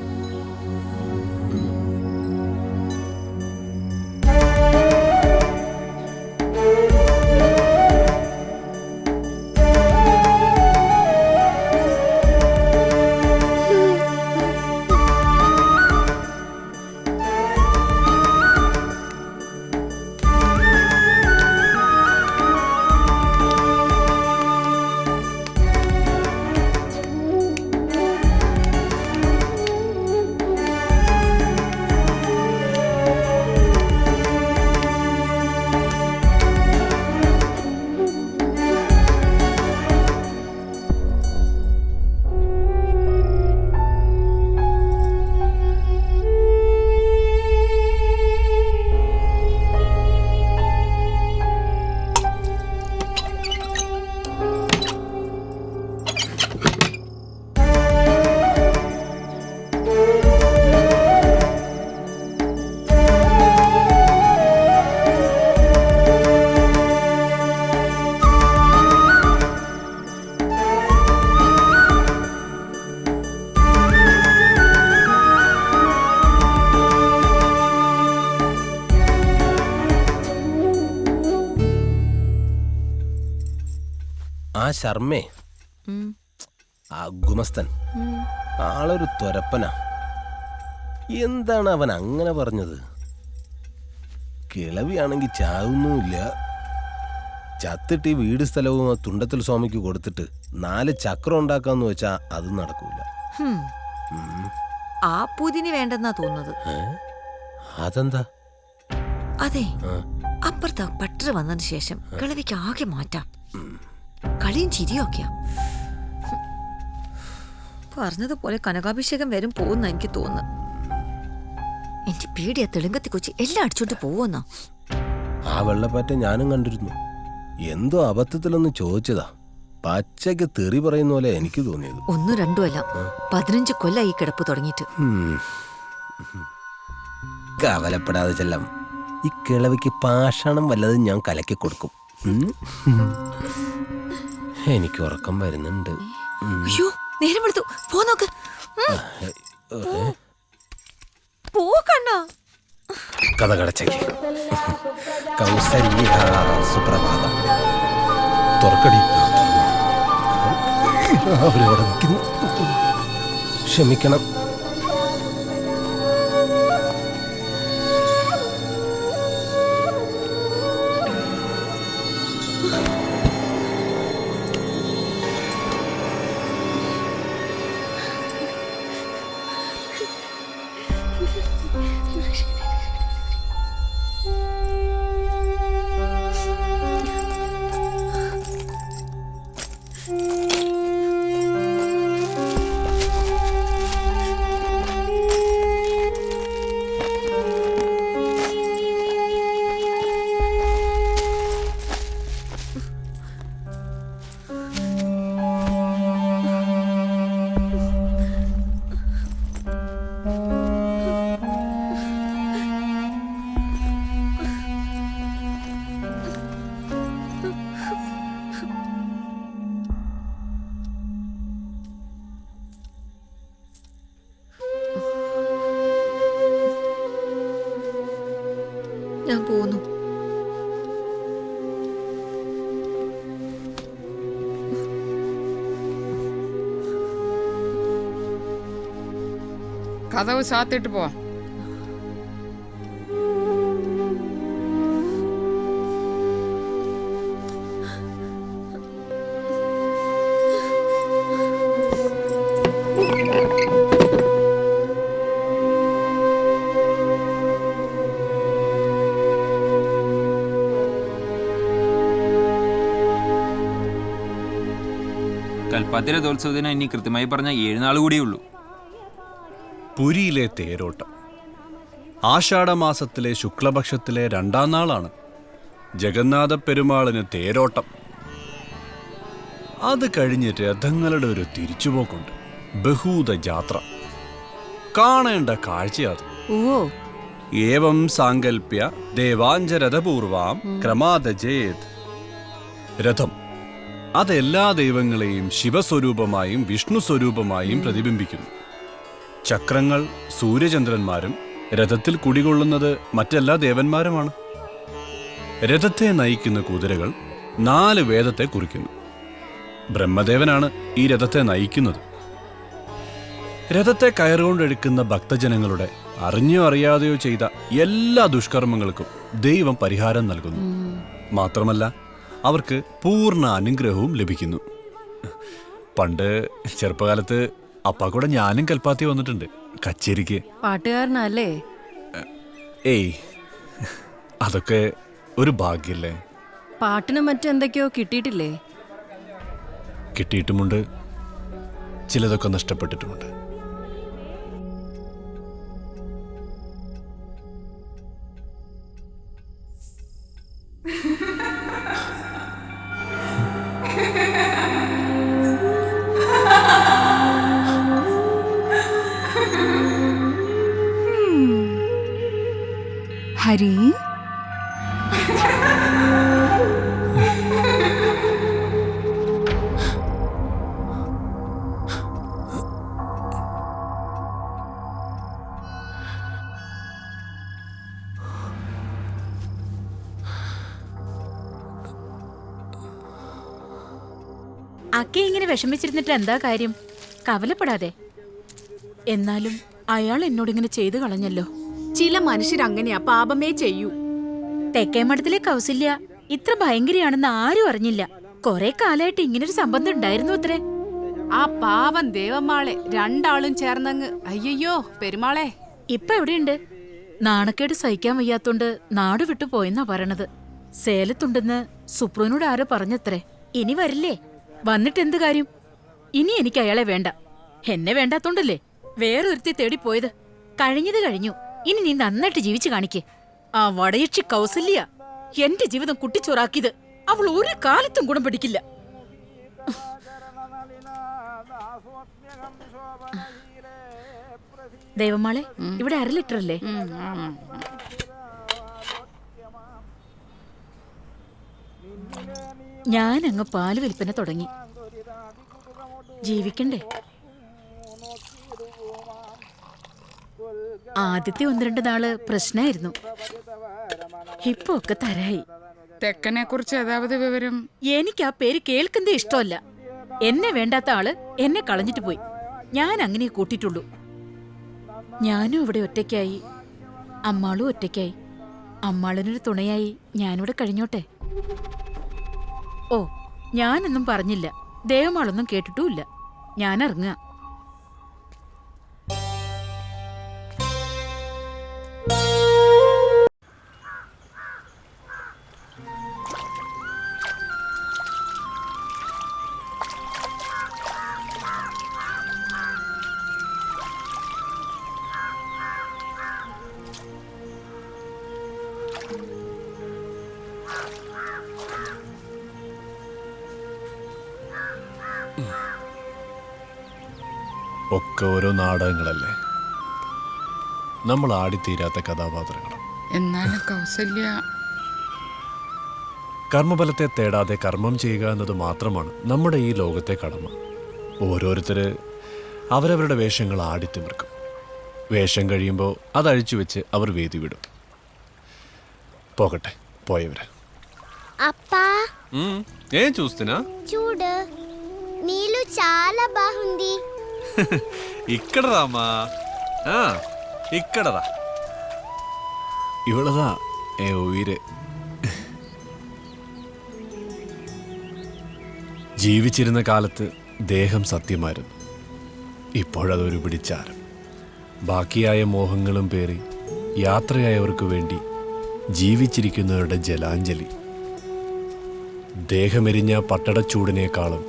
ആ ശർമ്മേ, ആ ഗുമസ്തൻ ആളൊരു ത്വരപ്പനാ. എന്താണ് അവൻ അങ്ങനെ പറഞ്ഞത്? കിളവിയാണെങ്കിൽ ചാവുന്നുമില്ല. ചത്തിട്ട് ഈ വീട് സ്ഥലവും ആ തുണ്ടത്തിൽ സ്വാമിക്ക് കൊടുത്തിട്ട് 4 ചക്രം ഉണ്ടാക്കാന്ന് വെച്ചാ അത് നടക്കൂല. ആ പൂതിനി വേണ്ടെന്നാ തോന്നുന്നത്. അതെന്താ? അതെ, അപ്പുറത്ത് പട്ടർ വന്നതിന് ശേഷം കിളവിക്ക് ആകെ മാറ്റാം. കളിയും ചിരിയൊക്കെയാ. പറഞ്ഞതുപോലെ കനകാഭിഷേകം വരും പോകുന്ന എനിക്ക് തോന്നുന്നു. എന്റെ പേടിയാ തെളുങ്കത്തി കൊച്ചി എല്ലാം അടിച്ചോണ്ട് പോവുന്നാ. ആ വെള്ളപ്പാറ്റ ഞാനും കണ്ടിരുന്നു. എന്തോ അബദ്ധത്തിലൊന്ന് ചോദിച്ചതാ. പച്ചയ്ക്ക് തെറി പറയുന്ന പോലെ എനിക്ക് തോന്നിയത്. 1, 2 അല്ല, 15 കൊല്ലം ഈ കിടപ്പ് തുടങ്ങിയിട്ട്. കവലപ്പെടാതെ ചെല്ലാം. ഈ കിളവിക്ക് പാഷാണം വല്ലതും ഞാൻ കലക്കി കൊടുക്കും. എനിക്ക് ഉറക്കം വരുന്നുണ്ട്. അയ്യോ, നേരം എടുത്തു. പോ നോക്ക്. പോ കണ്ണാ. കഥ കടച്ചേക്ക്. കൗസല്യ സുപ്രഭാതം. തുറക്കടി. അവരവിടെ നിൽക്കുന്നു. ക്ഷമിക്കണം. ഞാൻ പോന്നു. കഥവ് സാത്തിട്ട് പോ. കൽപ്പാത്തി രഥോത്സവത്തിന് ഇനി കൃത്യമായി പറഞ്ഞ 7 നാൾ കൂടിയുള്ളൂ. പുരിയിലെ തേരോട്ടം ആഷാഢമാസത്തിലെ ശുക്ലപക്ഷത്തിലെ 2-ാം നാളാണ്. ജഗന്നാഥ പെരുമാളിന് തേരോട്ടം. അത് കഴിഞ്ഞ് രഥങ്ങളുടെ ഒരു തിരിച്ചുപോക്കുണ്ട്. ബഹൂത ജാത്ര. കാണേണ്ട കാഴ്ചയത്. ഏവം സാങ്കല്പ്യ ദേവാഞ്ചരഥപൂർവാം ക്രമാദജേത്. രഥം അതെല്ലാ ദൈവങ്ങളെയും ശിവസ്വരൂപമായും വിഷ്ണു സ്വരൂപമായും പ്രതിബിംബിക്കുന്നു. ചക്രങ്ങൾ സൂര്യചന്ദ്രന്മാരും രഥത്തിൽ കുടികൊള്ളുന്നത് മറ്റെല്ലാ ദേവന്മാരുമാണ്. രഥത്തെ നയിക്കുന്ന കുതിരകൾ 4 വേദത്തെ കുറിക്കുന്നു. ബ്രഹ്മദേവനാണ് ഈ രഥത്തെ നയിക്കുന്നത്. രഥത്തെ കയറുകൊണ്ടെടുക്കുന്ന ഭക്തജനങ്ങളുടെ അറിഞ്ഞോ അറിയാതെയോ ചെയ്ത എല്ലാ ദുഷ്കർമ്മങ്ങൾക്കും ദൈവം പരിഹാരം നൽകുന്നു. മാത്രമല്ല അവർക്ക് പൂർണ്ണ അനുഗ്രഹവും ലഭിക്കുന്നു. പണ്ട് ചെറുപ്പകാലത്ത് അപ്പാ കൂടെ ഞാനും കൽപ്പാത്തി വന്നിട്ടുണ്ട് കച്ചേരിക്ക്. പാട്ടുകാരനല്ലേ? ഏയ്, അതൊക്കെ ഒരു ഭാഗ്യല്ലേ. പാട്ടിനും മറ്റെന്തൊക്കെയോ കിട്ടിയിട്ടില്ലേ? കിട്ടിയിട്ടുമുണ്ട്, ചിലതൊക്കെ നഷ്ടപ്പെട്ടിട്ടുമുണ്ട്. ഹരി, അക്കെ ഇങ്ങനെ വിഷമിച്ചിരുന്നിട്ട് എന്താ കാര്യം? കവലപ്പെടാതെ. എന്നാലും അയാൾ എന്നോട് ഇങ്ങനെ ചെയ്തു കളഞ്ഞല്ലോ. ചില മനുഷ്യരങ്ങനെയാ, പാപമേ ചെയ്യൂ. തെക്കേമഠത്തിലെ കൗസല്യ ഇത്ര ഭയങ്കരയാണെന്ന് ആരും അറിഞ്ഞില്ല. കൊറേ കാലായിട്ട് ഇങ്ങനൊരു സംബന്ധം ഉണ്ടായിരുന്നു അത്രേ. ആ പാവം ദേവമാളെ രണ്ടാളും ചേർന്നങ്ങ് അയ്യോ പെരുമാളെ. ഇപ്പൊ എവിടെയുണ്ട്? നാണക്കേട് സഹിക്കാൻ വയ്യാത്തോണ്ട് നാട് വിട്ടു പോയെന്നാ പറയണത്. സേലത്തുണ്ടെന്ന് സുപ്രൂനോട് ആരോ പറഞ്ഞത്രേ. ഇനി വരില്ലേ? വന്നിട്ട് എന്ത് കാര്യം? ഇനി എനിക്ക് അയാളെ വേണ്ട. എന്നെ വേണ്ടാത്തോണ്ടല്ലേ വേറൊരുത്തി തേടി പോയത്. കഴിഞ്ഞത് കഴിഞ്ഞു. ഇനി നീ നന്നായിട്ട് ജീവിച്ചു കാണിക്കേ. ആ വടയക്ഷി കൗസല്യ എന്റെ ജീവിതം കുട്ടിച്ചോറാക്കിയത് അവൾ ഒരു കാലത്തും ഗുണം പിടിക്കില്ല. ദൈവമാളെ, ഇവിടെ 1/2 ലിറ്റർ അല്ലേ? ഞാൻ അങ്ങ് പാല് വിൽപ്പന തുടങ്ങി. ജീവിക്കണ്ടേ? ആദ്യത്തെ 1-2 നാള് പ്രശ്നമായിരുന്നു. ഇപ്പൊ ഒക്കെ തരായി. തെക്കനെ കുറിച്ച് ഏതാവത് വിവരം? എനിക്ക് ആ പേര് കേൾക്കുന്നേ ഇഷ്ടമല്ല. എന്നെ വേണ്ടാത്ത ആള് എന്നെ കളഞ്ഞിട്ട് പോയി. ഞാൻ അങ്ങനെ കൂട്ടിട്ടുള്ളൂ. ഞാനും ഇവിടെ ഒറ്റയ്ക്കായി, അമ്മാളും ഒറ്റയ്ക്കായി. അമ്മാളിനൊരു തുണയായി ഞാനിവിടെ കഴിഞ്ഞോട്ടെ. ഓ, ഞാനൊന്നും പറഞ്ഞില്ല. ദേവമാളൊന്നും കേട്ടിട്ടുമില്ല. ഞാൻ ഇറങ്ങുക. ഒക്കെ ഓരോ നാടകങ്ങളല്ലേ, നമ്മൾ ആടിത്തീരാത്ത കഥാപാത്രങ്ങൾ. എന്നാലും കൗസല്യ കർമ്മഫലത്തെ തേടാതെ കർമ്മം ചെയ്യുക എന്നത് മാത്രമാണ് നമ്മുടെ ഈ ലോകത്തെ കടമ. ഓരോരുത്തര് അവരവരുടെ വേഷങ്ങൾ ആടിത്തിമിർക്കും. വേഷം കഴിയുമ്പോൾ അതഴിച്ചു വെച്ച് അവർ വേദി വിടും. పోగట్టే పోయేవరే అప్పా ఏం చూస్తున్నా చూడు నీళ్ళు చాలా బాగుంది ఇక్కడ రామా ఇక్కడ రా ഇവളതാ ഏ ഉയിര് ജീവിച്ചിരുന്ന കാലത്ത് ദേഹം സത്യമായിരുന്നു. ഇപ്പോഴതൊരു പിടിച്ചാരം. ബാക്കിയായ മോഹങ്ങളും പേറി യാത്രയായവർക്ക് വേണ്ടി ജീവിച്ചിരിക്കുന്നവരുടെ ജലാഞ്ജലി. ദേഹമെരിഞ്ഞ പട്ടടച്ചൂടിനേക്കാളും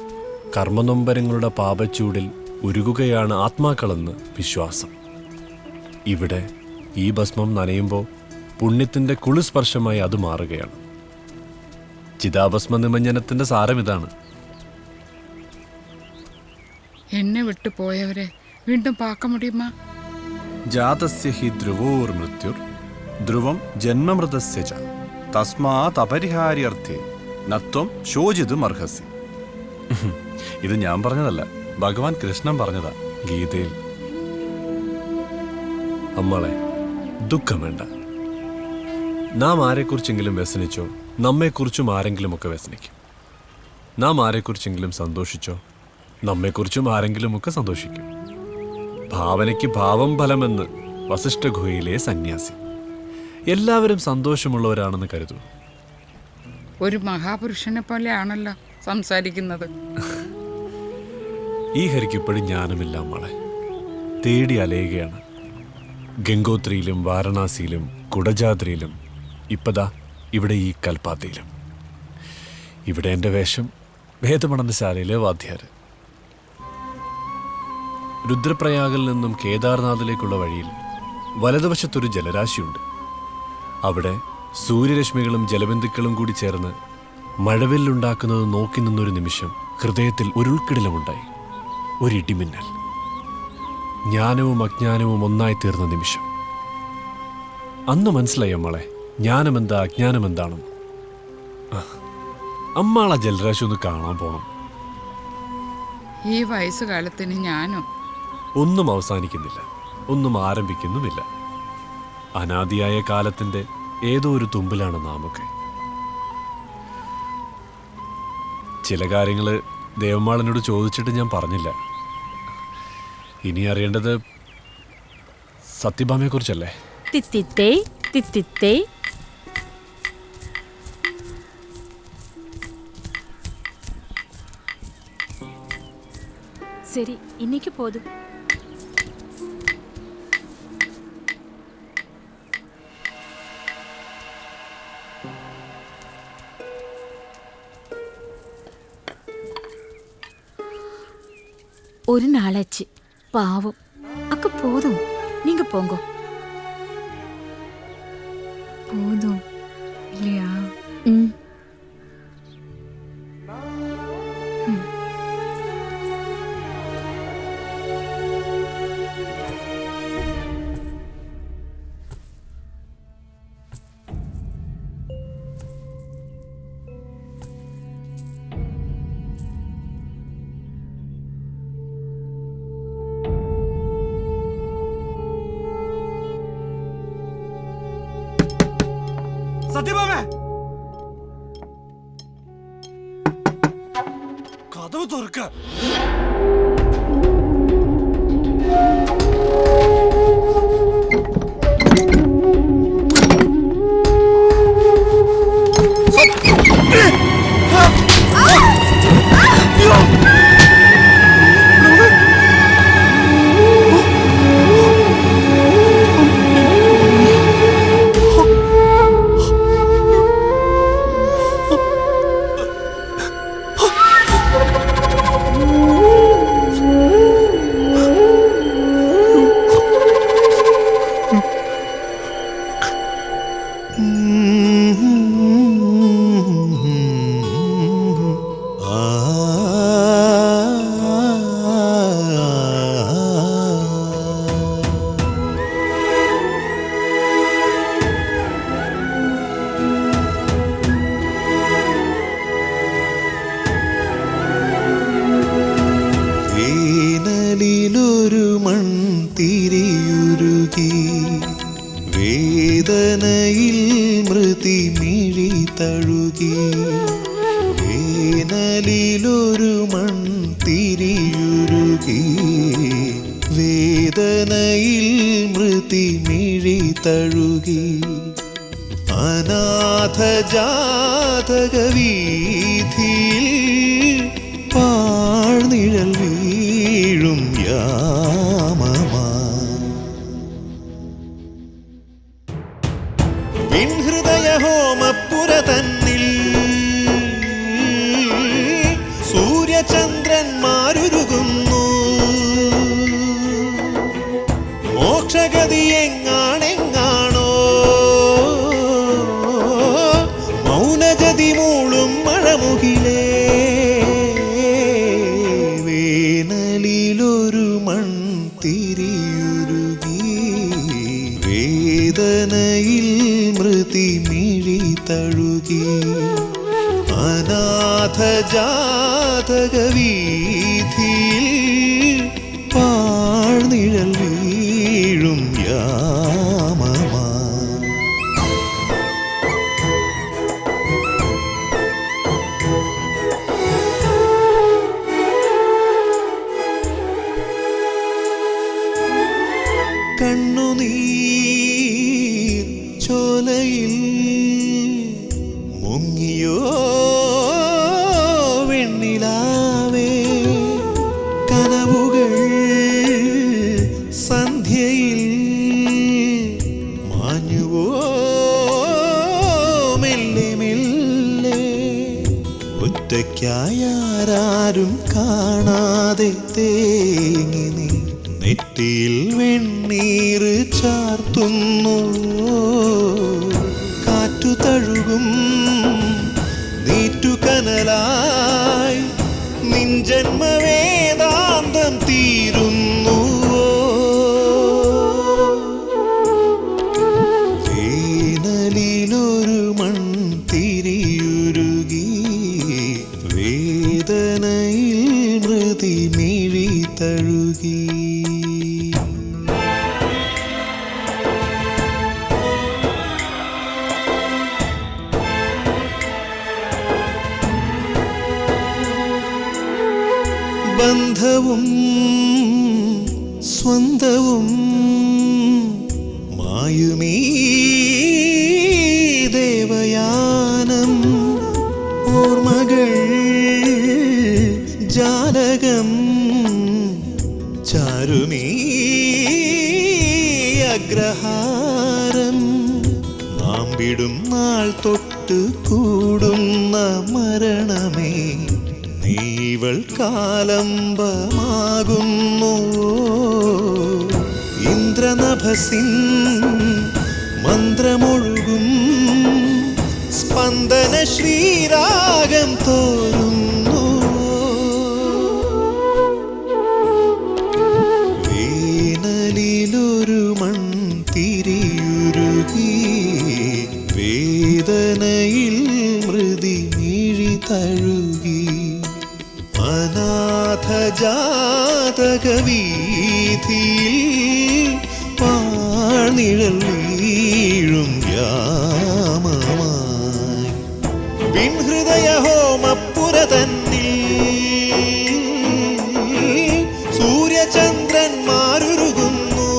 കർമ്മനൊമ്പരങ്ങളുടെ പാപച്ചൂടിൽ ഉരുകുകയാണ് ആത്മാക്കളെന്ന് വിശ്വാസം. ഇവിടെ ഈ ഭസ്മം നനയുമ്പോൾ പുണ്യത്തിൻ്റെ കുളിസ്പർശമായി അത് മാറുകയാണ്. ചിതാഭസ്മ നിമഞ്ജനത്തിൻ്റെ സാരം ഇതാണ്. എന്നെ വിട്ടു പോയവരെ വീണ്ടും പാക്ക മുടിയുമാ? ജാതസ്യ ഹി ധ്രുവോർ മൃത്യുർ ധ്രുവം ജന്മമൃതസ്യ ച തസ്മാത് അപരിഹാര്യർത്ഥേ നത്വം ശോചിതും അർഹസി. ഇത് ഞാൻ പറഞ്ഞതല്ല, ഭഗവാൻ കൃഷ്ണൻ പറഞ്ഞതാ ഗീതയിൽ. അമ്മളെ ദുഃഖം വേണ്ട. നാം ആരെക്കുറിച്ചെങ്കിലും വ്യസനിച്ചോ നമ്മെക്കുറിച്ചും ആരെങ്കിലുമൊക്കെ വ്യസനിക്കും. നാം ആരെക്കുറിച്ചെങ്കിലും സന്തോഷിച്ചോ നമ്മെക്കുറിച്ചും ആരെങ്കിലുമൊക്കെ സന്തോഷിക്കും. ഭാവനയ്ക്ക് ഭാവം ഫലമെന്ന് വസിഷ്ഠ ഗുഹയിലെ സന്യാസി. എല്ലാവരും സന്തോഷമുള്ളവരാണെന്ന് കരുതൂ. ഒരു മഹാപുരുഷനെ പോലെയാണല്ലോ സംസാരിക്കുന്നത്. ഈ ഹരിക്കിപ്പോഴും ജ്ഞാനമില്ല മോളെ. തേടി അലയുകയാണ്. ഗംഗോത്രിയിലും വാരണാസിയിലും കുടജാദ്രിയിലും ഇപ്പതാ ഇവിടെ ഈ കൽപ്പാത്തിയിലും. ഇവിടെ എൻ്റെ വേഷം വേദപഠനശാലയിലെ വാദ്യാര്. രുദ്രപ്രയാഗിൽ നിന്നും കേദാർനാഥിലേക്കുള്ള വഴിയിൽ വലതുവശത്തൊരു ജലരാശിയുണ്ട്. അവിടെ സൂര്യരശ്മികളും ജലബിന്ദുക്കളും കൂടി ചേർന്ന് മഴവില്ലുണ്ടാക്കുന്നത് നോക്കി നിന്നൊരു നിമിഷം ഹൃദയത്തിൽ ഒരുൾക്കിടിലമുണ്ടായി. ഒരിടിമിന്നൽ. ജ്ഞാനവും അജ്ഞാനവും ഒന്നായി തീർന്ന നിമിഷം. അന്ന് മനസ്സിലായി അമ്മളെ ജ്ഞാനമെന്താ അജ്ഞാനമെന്താണെന്ന്. അമ്മാളെ ജലരാശി ഒന്ന് കാണാൻ പോണം. ഈ വയസ്സുകാലത്തിന് ഞാനോ? ഒന്നും അവസാനിക്കുന്നില്ല, ഒന്നും ആരംഭിക്കുന്നുമില്ല. അനാദിയായ കാലത്തിന്റെ ഏതോ ഒരു തുമ്പിലാണ് നാമൊക്കെ. ചില കാര്യങ്ങൾ ദേവമാളനോട് ചോദിച്ചിട്ട് ഞാൻ പറഞ്ഞില്ല. ഇനി അറിയേണ്ടത് സത്യഭാമയെ കുറിച്ചല്ലേ? തിത്തിത്തേ തിത്തിത്തേ. சரி இன்னைக்கு போதும். ஒரு நாளாச்சு, பாவம். அக்க போதும், நீங்க போங்க. போதும் இல்லையா? സത്യഭാമേ, കതവ് തുറക്ക. വേദനയിൽ മൃതി മിഴി തഴുകി, വേനലിലൊരു മൺതിരിയുരുകി, വേദനയിൽ മൃതി മിഴി തഴുകി, അനാഥ ജാതക വീഥിയിൽ പാഴ്നിഴൽ വീഴും യാമമാ. ഹൃദയ ഹോമപ്പുര തന്നിൽ സൂര്യചന്ദ്രന്മാരുരുകുന്നു, മോക്ഷഗതി എങ്ങാണെങ്ങാണോ മൗനജതി മൂളും മഴമുകിലേ, വേനലിലൊരു മൺതിരിയുരുകി, വേദനയിൽ മൃതി മിഴി തഴുകി, അനാഥ ജാതക വീഥിയിൽ പാഴ്നിഴൽ വീഴും യാമമാ. കണ്ണുനീർ ചോലയിൽ മുങ്ങിയോ വെണ്ണിലാവേ, കനവുകൾ സന്ധ്യയിൽ മാഞ്ഞുവോ മെല്ലെ മെല്ലെ, ഒറ്റയ്ക്കായാരും കാണാതെ തേങ്ങി നീ നെറ്റിയിൽ വെണ്ണീർ ചാർത്തുന്നു, കാറ്റു തഴുകും നീറ്റുകനലായി നിൻ ജന്മവേദാന്തം തീരുന്നു, വേനലിലൊരു മൺതിരിയുരുകി, വേദനയിൽ മൃതി മിഴി തഴുകി. ബന്ധവും സ്വന്തവും മായുമീ ദേവയാനം ഓർമ്മകൾ ജാലകം ചാരുമീ അഗ്രഹാരം നാം വിടും നാൾ തൊട്ട് കൂടുന്ന മരണമേ നീവൾ കാലംബമാകുന്നു ഇന്ദ്രനഭസിൻ മന്ത്രമൊഴുകും സ്പന്ദന ശ്രീരാഗം തോരുന്നു വേനലിലൊരു മൺതിരിയുരുകി വേദനയിൽ മൃതി മിഴി തഴുകി അനാഥജാതകവീഥിയിൽ പാഴ്നിഴൽ വീഴും യാമമായി വിൻഹൃദയ ഹോമപ്പുര തന്നിൽ സൂര്യചന്ദ്രന്മാരുരുകുന്നു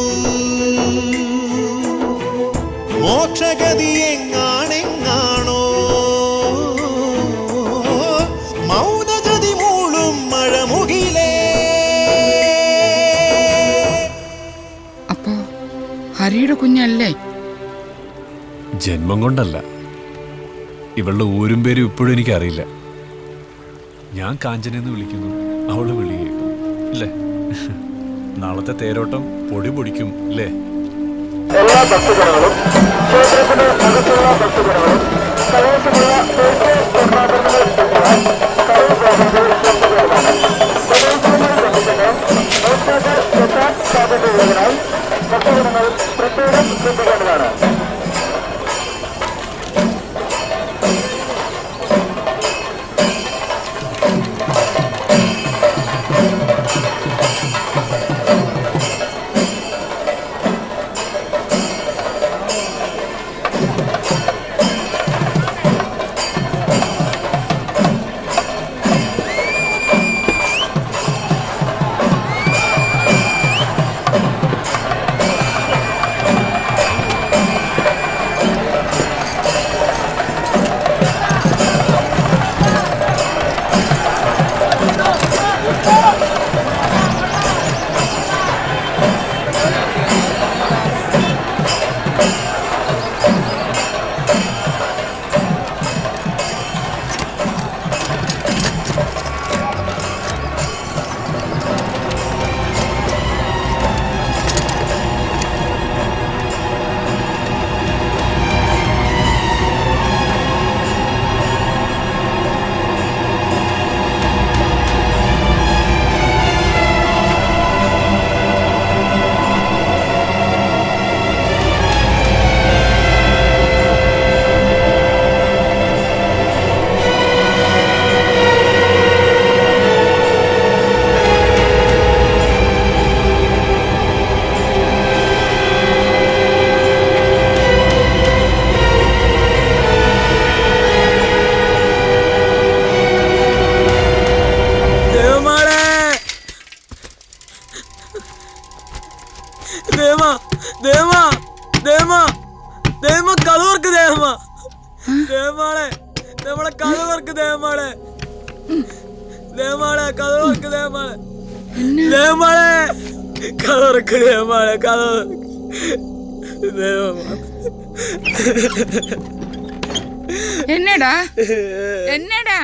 മോക്ഷഗതി എങ്ങാണെങ്ങാണോ മൗനജതി മൂളും മഴമുകിലേ. അപ്പോ ഹരിയുടെ കുഞ്ഞല്ലേ? ജന്മം കൊണ്ടല്ല. ഇവളുടെ ഊരും പേരും ഇപ്പോഴും എനിക്കറിയില്ല. ഞാൻ കാഞ്ചനെന്ന് വിളിക്കുന്നു, അവള് വിളി കേൾക്കും അല്ലേ? നാളത്തെ തേരോട്ടം പൊടി പൊടിക്കും അല്ലേ? എല്ലാ ഭക്തജനങ്ങളും ക്ഷേത്രത്തിന് അകത്തുള്ള ഭക്തജനങ്ങളും കലശമുള്ള തീർത്ഥാടനങ്ങൾ എത്തിക്കുവാൻ കലശാസനത്തിൽ ശ്രദ്ധ എത്താൻ സാധ്യതയുള്ളതിനാൽ ഭക്തജനങ്ങൾ പ്രത്യേകം ശ്രദ്ധിക്കേണ്ടതാണ്. എന്നടാ എന്നടാ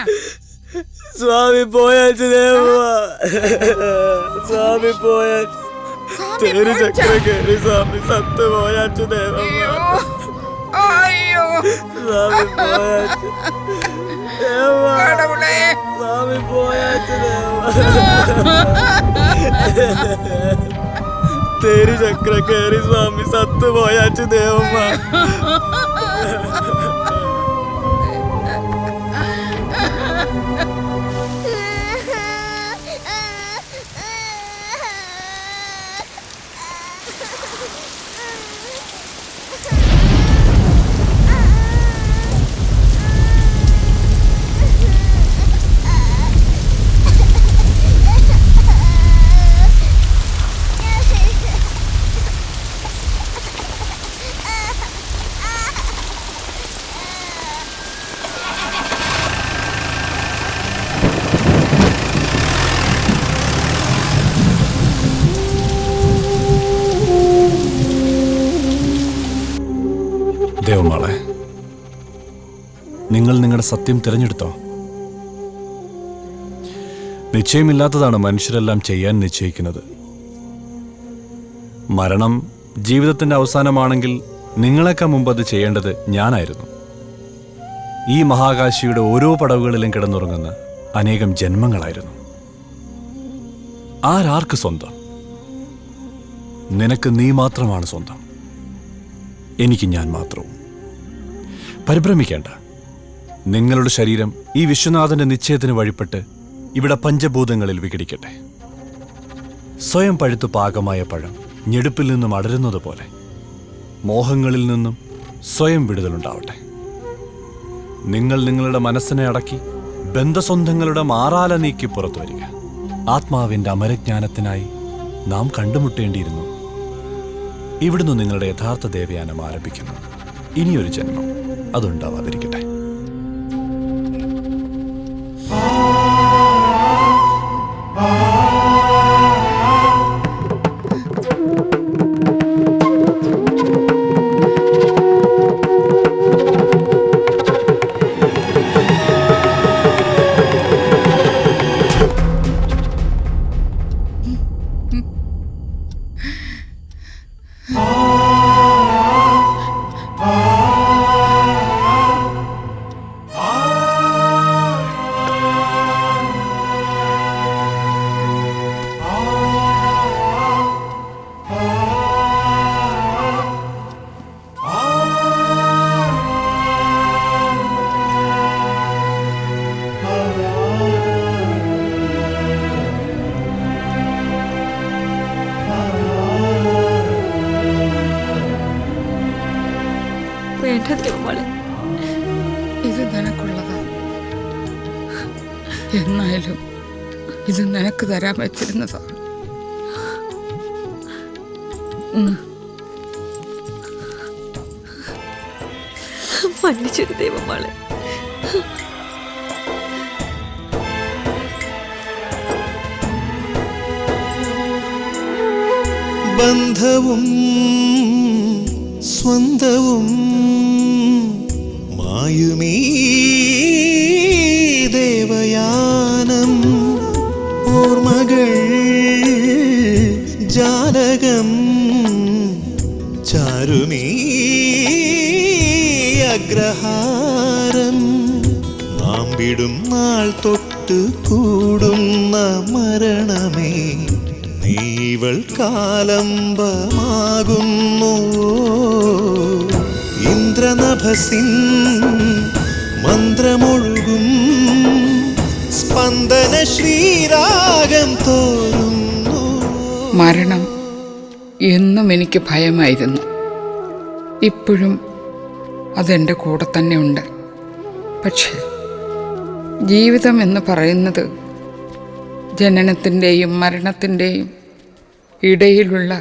സ്വാമി പോയാച്ചു ദേവാ, സ്വാമി പോയാച്ചു. തേര് ചക്ര കേറി സ്വാമി സത്ത് പോയാച്ചു ദേവമ്മ. സ്വാമി പോയാച്ചു ദേവാ, സ്വാമി പോയാച്ചു ദേവാ. തേര് ചക്ര കേറി സ്വാമി സത്ത് പോയാച്ചു ദേവമ്മ. ദേവമാളെ, നിങ്ങൾ നിങ്ങളുടെ സത്യം തിരഞ്ഞെടുത്തോ? നിശ്ചയമില്ലാത്തതാണ് മനുഷ്യരെല്ലാം ചെയ്യാൻ നിശ്ചയിക്കുന്നത്. മരണം ജീവിതത്തിന്റെ അവസാനമാണെങ്കിൽ നിങ്ങളെക്കാൾ മുമ്പ് അത് ചെയ്യേണ്ടത് ഞാനായിരുന്നു. ഈ മഹാകാശിയുടെ ഓരോ പടവുകളിലും കിടന്നുറങ്ങുന്ന അനേകം ജന്മങ്ങളായിരുന്നു. ആരാർക്ക് സ്വന്തം? നിനക്ക് നീ മാത്രമാണ് സ്വന്തം, എനിക്ക് ഞാൻ മാത്രവും. പരിഭ്രമിക്കേണ്ട. നിങ്ങളുടെ ശരീരം ഈ വിശ്വനാഥന്റെ നിശ്ചയത്തിന് വഴിപ്പെട്ട് ഇവിടെ പഞ്ചഭൂതങ്ങളിൽ വിഘടിക്കട്ടെ. സ്വയം പഴുത്തു പാകമായ പഴം ഞെടുപ്പിൽ നിന്നും അടരുന്നത് പോലെ മോഹങ്ങളിൽ നിന്നും സ്വയം വിടുതലുണ്ടാവട്ടെ. നിങ്ങൾ നിങ്ങളുടെ മനസ്സിനെ അടക്കി ബന്ധസ്വന്ധങ്ങളുടെ മാറാല നീക്കി പുറത്തു വരിക. ആത്മാവിന്റെ അമരജ്ഞാനത്തിനായി നാം കണ്ടുമുട്ടേണ്ടിയിരുന്നു. ഇവിടുന്ന് നിങ്ങളുടെ യഥാർത്ഥ ദേവയാനം ആരംഭിക്കുന്നു. ഇനിയൊരു ജന്മം അതുണ്ടാവാതിരിക്കട്ടെ. ഇത് നിനക്കുള്ളതാ. എന്നായാലും ഇത് നിനക്ക് തരാൻ വെച്ചിരുന്നതാണ്. മன்னிச்சிரு ദേവമാളെ. ബന്ധവും സ്വന്തവും മായുമീ ദേവയാനം, ഓർമ്മകൾ ജാലകം ചാരുമീ അഗ്രഹാരം, നാം വിടും നാൾ തൊട്ട് കൂടുന്ന മരണമേ നീവൾ കാലംബമാകുന്നു. ഇന്ദ്രനഭസിൻ മന്ത്രമൊഴുകും സ്പന്ദന ശ്രീരാഗം തോരുന്നു. മരണം എന്നും എനിക്ക് ഭയമായിരുന്നു. ഇപ്പോഴും അതെൻ്റെ കൂടെ തന്നെ ഉണ്ട്. പക്ഷേ ജീവിതം എന്ന് പറയുന്നത് ജനനത്തിൻ്റെയും മരണത്തിൻ്റെയും ഇടയിലുള്ള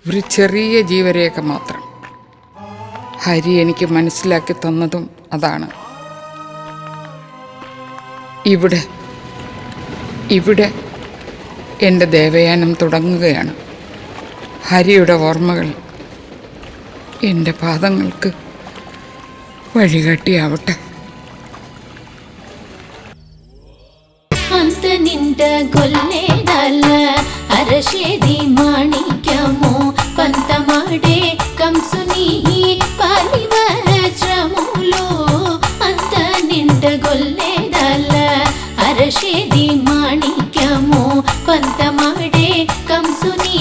ഒരു ചെറിയ ജീവരേഖ മാത്രം. ഹരി എനിക്ക് മനസ്സിലാക്കി തന്നതും അതാണ്. ഇവിടെ എൻ്റെ ദേവയാനം തുടങ്ങുകയാണ്. ഹരിയുടെ ഓർമ്മകൾ എൻ്റെ പാദങ്ങൾക്ക് വഴികാട്ടിയാവട്ടെ. ಅಂತ ನಿಂಡ ಗೊಲ್ಲೆದಲ್ಲ ಅರಶೇದಿ ಮಾಣಿಕ್ಯಮೋ ಪಂತ ಮಾಡೆ ಕಂಸುನಿ ಪಾಲಿವ ಶ್ರಮುಲು. ಅಂತ ನಿಂಡ ಗೊಲ್ಲೆದಲ್ಲ ಅರಶೇದಿ ಮಾಣಿಕ್ಯಮೋ ಪಂತ ಮಾಡೆ ಕಂಸುನಿ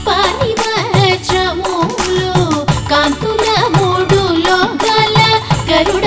ಪಾಲಿವ ಶ್ರಮುಲು. ಕಾಂತುಲ ಮೂಡು ಲೋಗಲ ಗರುಡ